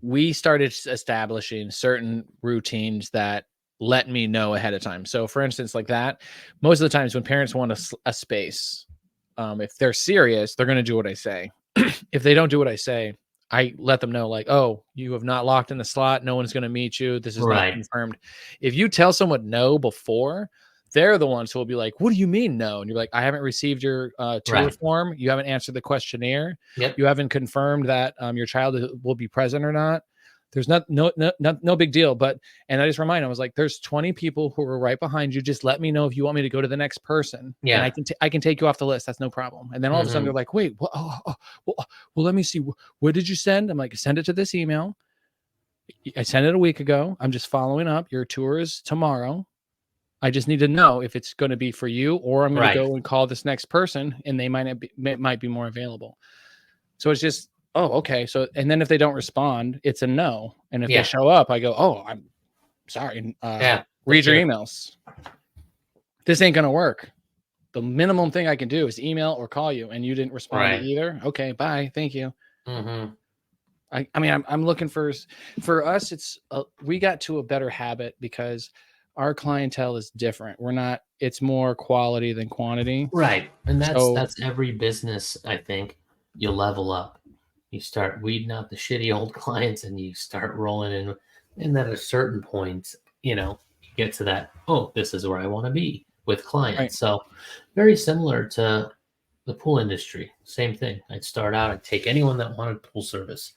we started establishing certain routines that let me know ahead of time. So for instance, like that, most of the times when parents want a space, if they're serious, they're going to do what I say. If they don't do what I say, I let them know, like, oh, you have not locked in the slot. No one's going to meet you. This is not Right. confirmed. If you tell someone no before, they're the ones who will be like, what do you mean no? And you're like, I haven't received your tour Right. form. You haven't answered the questionnaire. Yep. You haven't confirmed that your child will be present or not. There's no big deal. But, and I just remind them, I was like, there's 20 people who are right behind you. Just let me know if you want me to go to the next person. Yeah. And I can take you off the list. That's no problem. And then all of a sudden they're like, wait, what? Well, let me see. What did you send? I'm like, send it to this email. I sent it a week ago. I'm just following up. Your tour is tomorrow. I just need to know if it's going to be for you, or I'm going to go and call this next person and they might be more available. So it's just, oh, okay. So, and then if they don't respond, it's a no. And if they show up, I go, oh, I'm sorry. Read your emails. This ain't going to work. The minimum thing I can do is email or call you, and you didn't respond to either. Okay, bye. Thank you. I mean, I'm looking for us. It's we got to a better habit because our clientele is different. It's more quality than quantity. Right. And that's every business. I think you level up. You start weeding out the shitty old clients and you start rolling in. And then at a certain point, you get to that, oh, this is where I want to be with clients. Right. So very similar to the pool industry. Same thing. I'd start out, I'd take anyone that wanted pool service.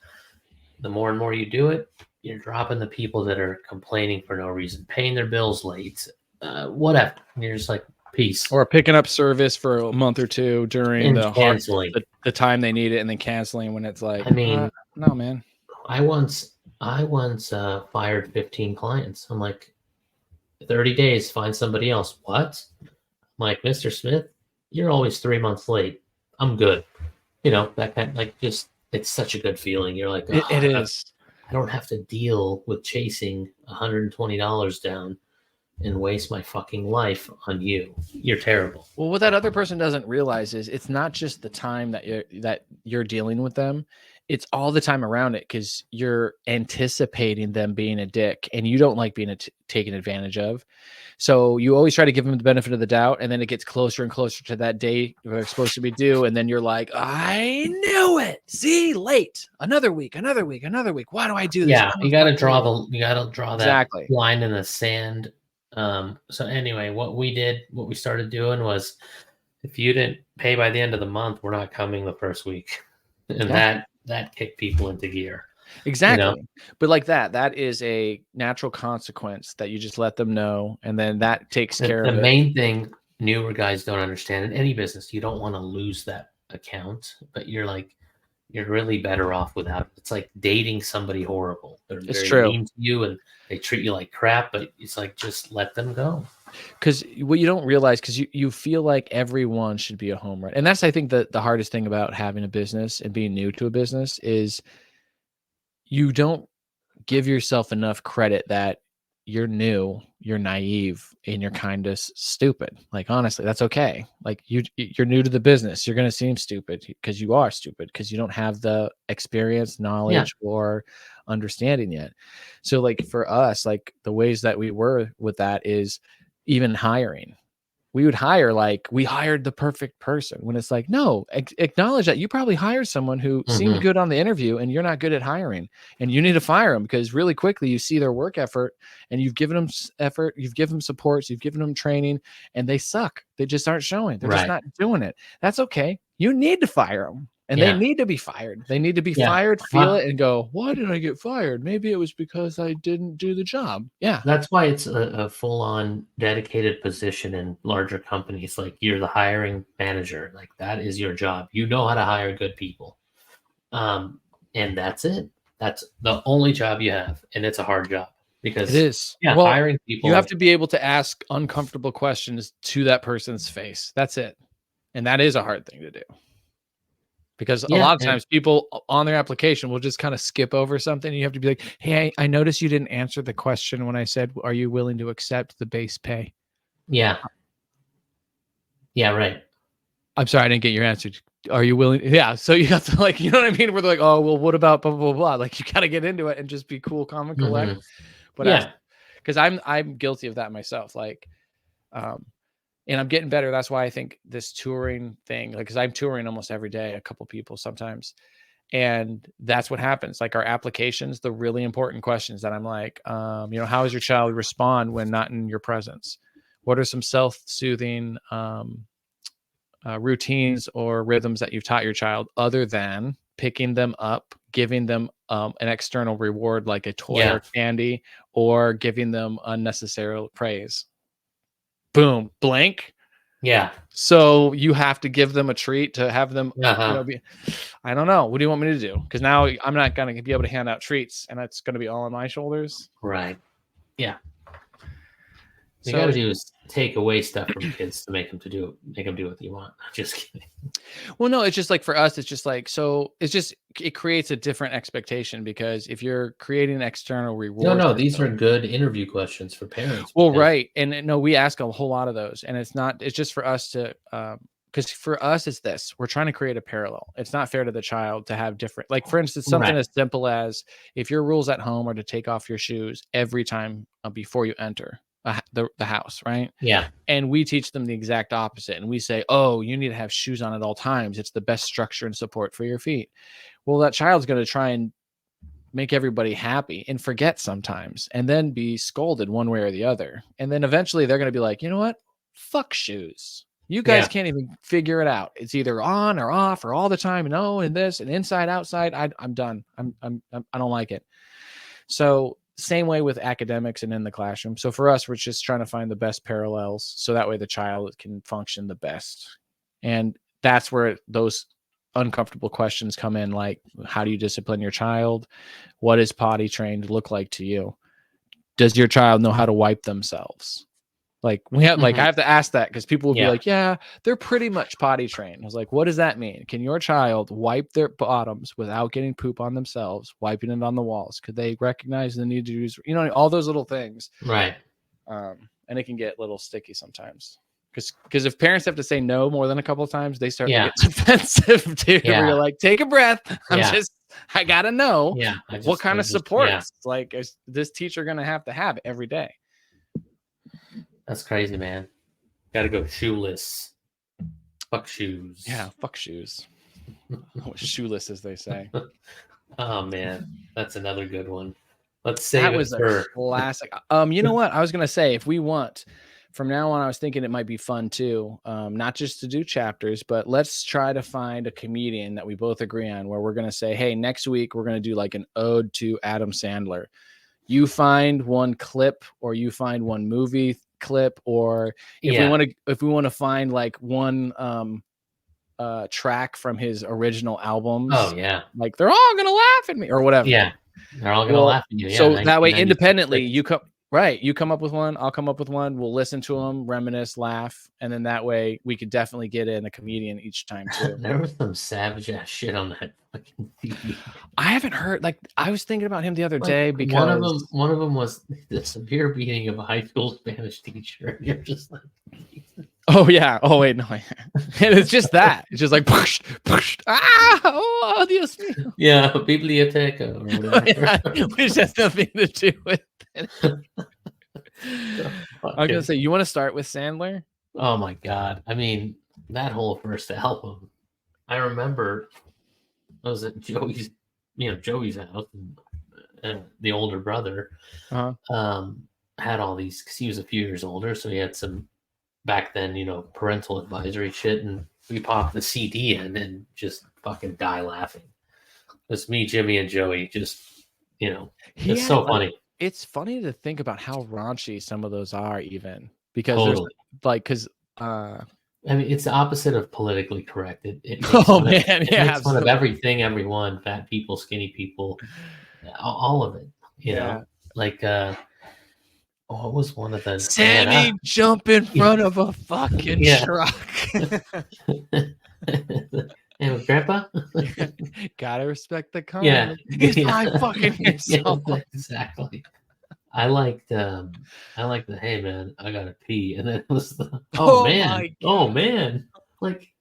The more and more you do it, you're dropping the people that are complaining for no reason, paying their bills late, whatever. And you're just like, peace. Or picking up service for a month or two during canceling the time they need it, and then canceling when it's like, I mean, no, man. I once fired 15 clients. I'm like, 30 days, find somebody else. What? I'm like, Mr. Smith, you're always 3 months late. I'm good. That kind of, like, just, it's such a good feeling. You're like, oh, it is. I don't have to deal with chasing $120 down and waste my fucking life on you. You're terrible. Well, what that other person doesn't realize is it's not just the time that you're dealing with them. It's all the time around it, because you're anticipating them being a dick and you don't like being taken advantage of. So you always try to give them the benefit of the doubt, and then it gets closer and closer to that day where they're supposed to be due. And then you're like, I knew it. See, late. Another week. Why do I do this? Yeah, you got to draw that exactly line in the sand. So anyway, what we started doing was, if you didn't pay by the end of the month, we're not coming the first week. And that kicked people into gear. Exactly. But like that is a natural consequence that you just let them know, and then that takes care of it. The main thing newer guys don't understand in any business, you don't want to lose that account, but you're really better off without it. It's like dating somebody horrible. They're very mean to you and they treat you like crap, but it's like, just let them go. Because what you don't realize, because you feel like everyone should be a home run. And that's, I think, the hardest thing about having a business and being new to a business is you don't give yourself enough credit that you're new, you're naive, and you're kind of stupid. Like, honestly, that's okay. Like, you're new to the business. You're going to seem stupid because you are stupid, because you don't have the experience, knowledge, or understanding yet. So like for us, like the ways that we were with that is even hiring. We would hire, like, we hired the perfect person, when it's like, no, acknowledge that you probably hired someone who seemed good on the interview and you're not good at hiring, and you need to fire them, because really quickly you see their work effort and you've given them effort, you've given them supports, you've given them training, and they suck. They just aren't showing. They're just not doing it. That's okay. You need to fire them. And they need to be fired. They need to be fired, feel it, and go, why did I get fired? Maybe it was because I didn't do the job. Yeah. That's why it's a full-on dedicated position in larger companies. Like, you're the hiring manager. Like, that is your job. You know how to hire good people. And that's it. That's the only job you have. And it's a hard job, because it is. Hiring people. You have to be able to ask uncomfortable questions to that person's face. That's it. And that is a hard thing to do. Because a lot of times people on their application will just kind of skip over something. You have to be like, hey, I noticed you didn't answer the question when I said, are you willing to accept the base pay? Yeah. Yeah, right. I'm sorry, I didn't get your answer. Are you willing? Yeah. So you have to like, you know what I mean? We're like, oh, well, what about blah, blah, blah. Like you got to get into it and just be cool, calm and collect. But because I'm guilty of that myself. Like, and I'm getting better. That's why I think this touring thing, like, cause I'm touring almost every day, a couple people sometimes. And that's what happens. Like our applications, the really important questions that I'm like, how does your child respond when not in your presence? What are some self-soothing, routines or rhythms that you've taught your child other than picking them up, giving them an external reward like a toy or candy, or giving them unnecessary praise? Boom, blank. Yeah. So you have to give them a treat to have them, I don't know. What do you want me to do? Because now I'm not going to be able to hand out treats and that's going to be all on my shoulders. Right. Yeah. You got to do is take away stuff from kids to make them do what you want. Just kidding. Well, no, it's just like for us, it's just like, so it creates a different expectation because if you're creating external rewards. No, these are good interview questions for parents. Well, right. And no, we ask a whole lot of those and it's just for us to, because for us, it's this, we're trying to create a parallel. It's not fair to the child to have different, like for instance, something as simple as if your rules at home are to take off your shoes every time before you enter the house, right? Yeah. And we teach them the exact opposite. And we say, oh, you need to have shoes on at all times. It's the best structure and support for your feet. Well, that child's going to try and make everybody happy and forget sometimes and then be scolded one way or the other. And then eventually they're going to be like, you know what? Fuck shoes. You guys can't even figure it out. It's either on or off or all the time. No, and this and inside, outside. I'm done. I don't like it. So same way with academics and in the classroom. So for us, we're just trying to find the best parallels so that way the child can function the best. And that's where those uncomfortable questions come in. Like, how do you discipline your child? What does potty trained look like to you? Does your child know how to wipe themselves? Like we have, like I have to ask that because people will be like, yeah, they're pretty much potty trained. I was like, what does that mean? Can your child wipe their bottoms without getting poop on themselves, wiping it on the walls? Could they recognize the need to use, all those little things? Right. And it can get a little sticky sometimes because if parents have to say no more than a couple of times, they start to get defensive too. Where you're like, take a breath. I gotta know what kind of supports like is this teacher going to have every day? That's crazy, man. Got to go shoeless. Fuck shoes. Yeah, fuck shoes. Shoeless, as they say. Oh man, that's another good one. Let's say that was a classic. You know what? I was gonna say if we want from now on, I was thinking it might be fun too, not just to do chapters, but let's try to find a comedian that we both agree on where we're gonna say, hey, next week we're gonna do like an ode to Adam Sandler. You find one clip or you find one movie clip, or if we want to find like one track from his original albums. Oh yeah, like they're all gonna laugh at me or whatever. Yeah, they're all gonna laugh at you. Yeah, so that way independently you come up with one, I'll come up with one, we'll listen to them, reminisce, laugh, and then that way we could definitely get in a comedian each time too. There was some savage ass shit on that fucking TV. I haven't heard, like I was thinking about him the other day because one of them was the severe beating of a high school Spanish teacher. You're just like, oh yeah, oh wait, no, and it's just that, it's just like push, oh Dios mío. Yeah, biblioteca or whatever. Which has nothing to do with it. I was gonna say, you want to start with Sandler? Oh my god, I mean that whole first album. I remember I was at Joey's house, and the older brother had all these because he was a few years older, so he had some back then, parental advisory shit, and we popped the CD in and just fucking die laughing. It's me, Jimmy, and Joey. Just it's so funny. It's funny to think about how raunchy some of those are, even because there's I mean, it's the opposite of politically correct. It makes fun of everything, everyone, fat people, skinny people, all of it. You know, like what was one of the Sammy jump in front of a fucking truck? And Grandpa? Gotta respect the Yeah. comment. He's probably fucking himself. Yeah, exactly. I liked the hey man, I gotta pee. And then it was the Oh my man. Like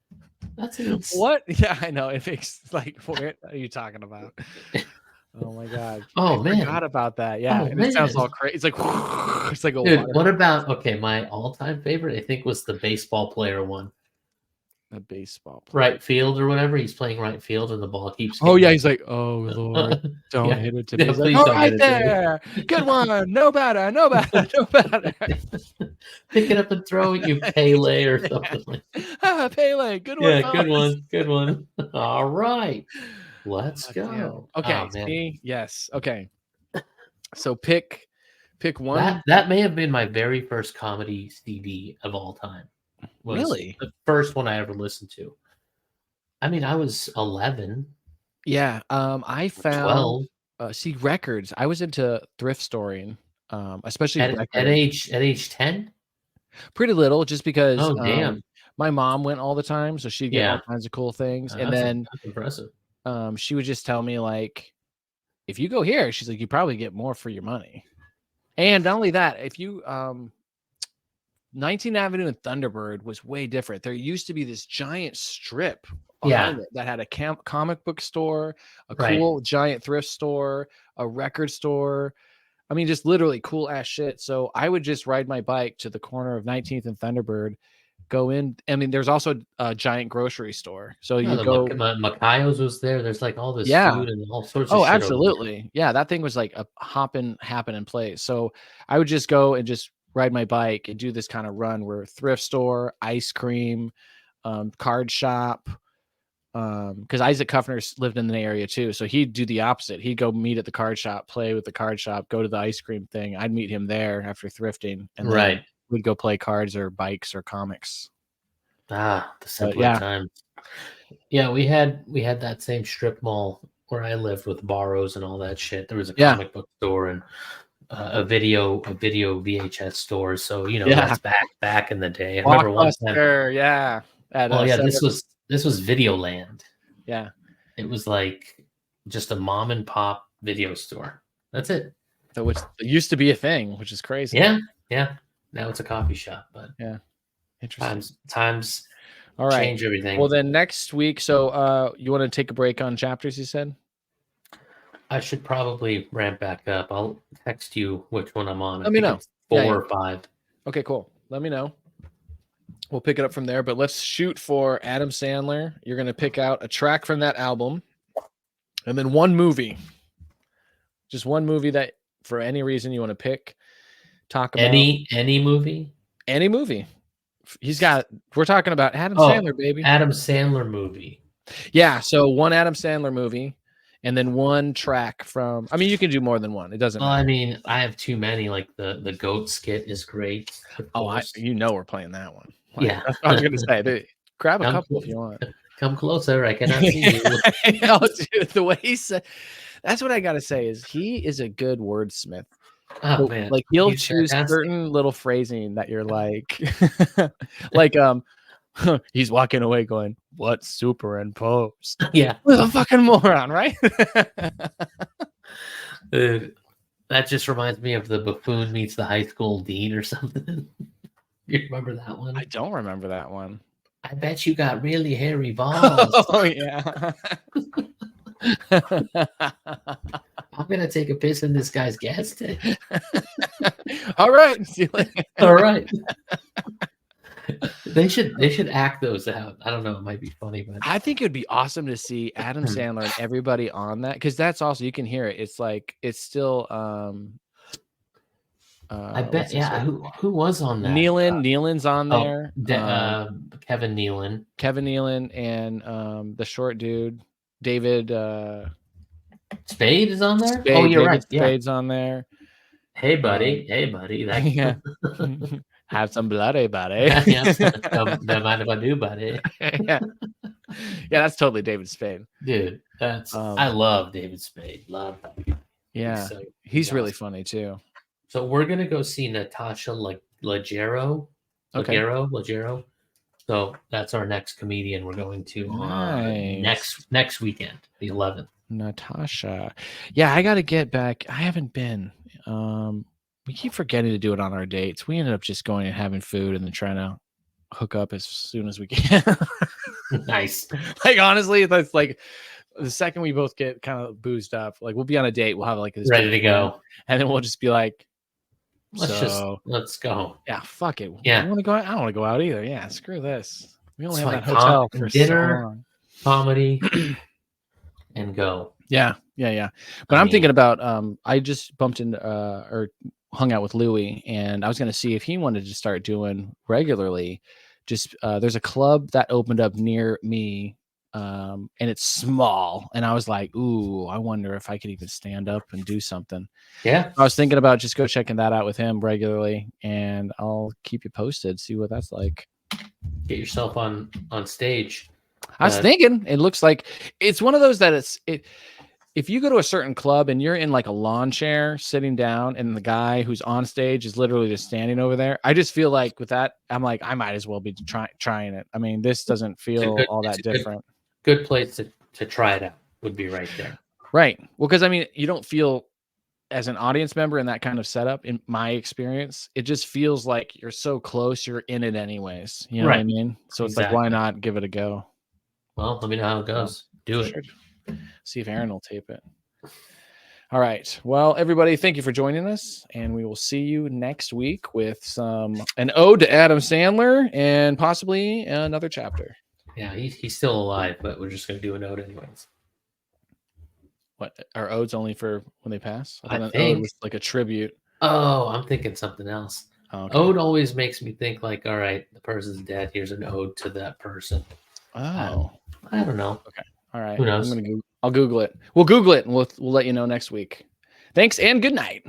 that's What? Yeah, I know. It makes like, what are you talking about? Oh my god. I forgot about that. Yeah. And it sounds all crazy. It's like it's like a dude, water. what about my all-time favorite, I think, was the baseball player one. A baseball player. Right field or whatever. He's playing right field and the ball keeps Oh yeah, hitting. he's like, oh Lord, don't hit it to me. Yeah, He's like, please all don't right hit it to me. there. Good one. No better. No better. No better. Pick it up and throw it, you Pele or something like that. Pele. Good one. Yeah, fellas. good one. All right. Let's go. Okay. Oh, man. See? Yes. Okay. So pick one. That may have been my very first comedy CD of all time. Really? The first one I ever listened to. I mean, I was 11. Yeah. I found 12. see records. I was into thrift storing, especially At age 10? pretty little, just because Oh, damn. my mom went all the time, so she'd get all Yeah. kinds of cool things. And That's then impressive. she would just tell me, like, if you go here, she's like, you probably get more for your money. And not only that, if you 19th Avenue and Thunderbird was way different. There used to be this giant strip behind it that had a comic book store, a cool giant thrift store, a record store. I mean, just literally cool ass shit. So I would just ride my bike to the corner of 19th and Thunderbird, go in. I mean, there's also a giant grocery store. So you go. Macayos was there. There's like all this food and all sorts of Oh, shit. absolutely. Yeah, that thing was like a happening place. So I would just go and just ride my bike and do this kind of run where thrift store, ice cream, card shop. Because Isaac Kuffner lived in the area too, so he'd do the opposite. He'd go meet at the card shop, play with the card shop, go to the ice cream thing. I'd meet him there after thrifting, and then we'd go play cards or bikes or comics. The simpler times. Yeah, we had that same strip mall where I lived with Barrows and all that shit. There was a comic book store and a video VHS store. So that's back in the day. I remember one time. This was Videoland. Yeah. It was like just a mom and pop video store. That's it. So which used to be a thing, which is crazy. Yeah. Yeah. Now it's a coffee shop, but yeah. Interesting. Times all right. change everything. Well, then next week, so you want to take a break on chapters, you said? I should probably ramp back up. I'll text you which one I'm on. Let me know. 4 or 5. Okay, cool. Let me know. We'll pick it up from there, but let's shoot for Adam Sandler. You're going to pick out a track from that album and then one movie. Just one movie that for any reason you want to pick. Talk about any movie? Any movie. We're talking about Adam Sandler, baby. Adam Sandler movie. Yeah, so one Adam Sandler movie and then one track from, I mean, you can do more than one. It doesn't matter. I mean, I have too many. Like the goat skit is great. We're playing that one. Yeah. That's what I was going to say. Grab a couple if you want. Come closer. I cannot see you. Dude, the way he said, that's what I got to say is he is a good wordsmith. Oh, man. Like he'll choose certain little phrasing that you're like, like, he's walking away going, what superimposed? Yeah. What a fucking moron, right? That just reminds me of the buffoon meets the high school dean or something. You remember that one? I don't remember that one. I bet you got really hairy balls. Oh, yeah. I'm going to take a piss in this guy's gas tank. All right. See you later. All right. They should act those out. I don't know. It might be funny, but I think it'd be awesome to see Adam Sandler and everybody on that, because that's also, you can hear it. It's like it's still I bet who was on that? Nealon's on there. Kevin Nealon and the short dude David Spade is on there. Spade, you're David right. Spade's on there. Hey buddy. Yeah. Have some bloody, buddy. Don't mind if I do, buddy. Yeah, that's totally David Spade, dude. That's I love David Spade. Love him. Yeah, he's really funny too. So we're gonna go see Natasha Leggero. Okay. Leggero. So that's our next comedian we're going to on Nice. next weekend, the 11th. Natasha. Yeah, I got to get back. I haven't been. We keep forgetting to do it on our dates. We ended up just going and having food and then trying to hook up as soon as we can. Nice. Like, honestly, that's like the second we both get kind of boozed up, like we'll be on a date, we'll have like this Ready to big plan, go. and then we'll just be like, Let's go. Yeah, fuck it. Yeah. You want to go out? I don't want to go out either. Yeah, screw this. We only It's have like that hotel for dinner, so long. comedy, and go. Yeah. But I'm thinking about I just bumped into or hung out with Louie, and I was gonna see if he wanted to start doing regularly. Just there's a club that opened up near me, and it's small, and I was like, ooh, I wonder if I could even stand up and do something. Yeah. I was thinking about just go checking that out with him regularly, and I'll keep you posted, see what that's like. Get yourself on stage. I was thinking it looks like it's one of those that if you go to a certain club and you're in like a lawn chair sitting down and the guy who's on stage is literally just standing over there, I just feel like with that, I'm like, I might as well be trying it. I mean, this doesn't feel all that different. Good place to try it out would be right there. Right. Well, because I mean, you don't feel as an audience member in that kind of setup, in my experience, it just feels like you're so close, you're in it anyways. You know what I mean? So it's like, why not give it a go? Well, let me know how it goes. Do it. See if Aaron will tape it. All right. Well, everybody, thank you for joining us, and we will see you next week with an ode to Adam Sandler and possibly another chapter. Yeah, he's still alive, but we're just going to do an ode anyways. What are odes only for when they pass? I thought think ode was like a tribute. Oh, I'm thinking something else. Okay. Ode always makes me think like, all right, the person's dead. Here's an ode to that person. Oh, I don't know. Okay. All right. Who knows? I'll Google it. We'll Google it, and we'll let you know next week. Thanks and good night.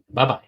Bye-bye.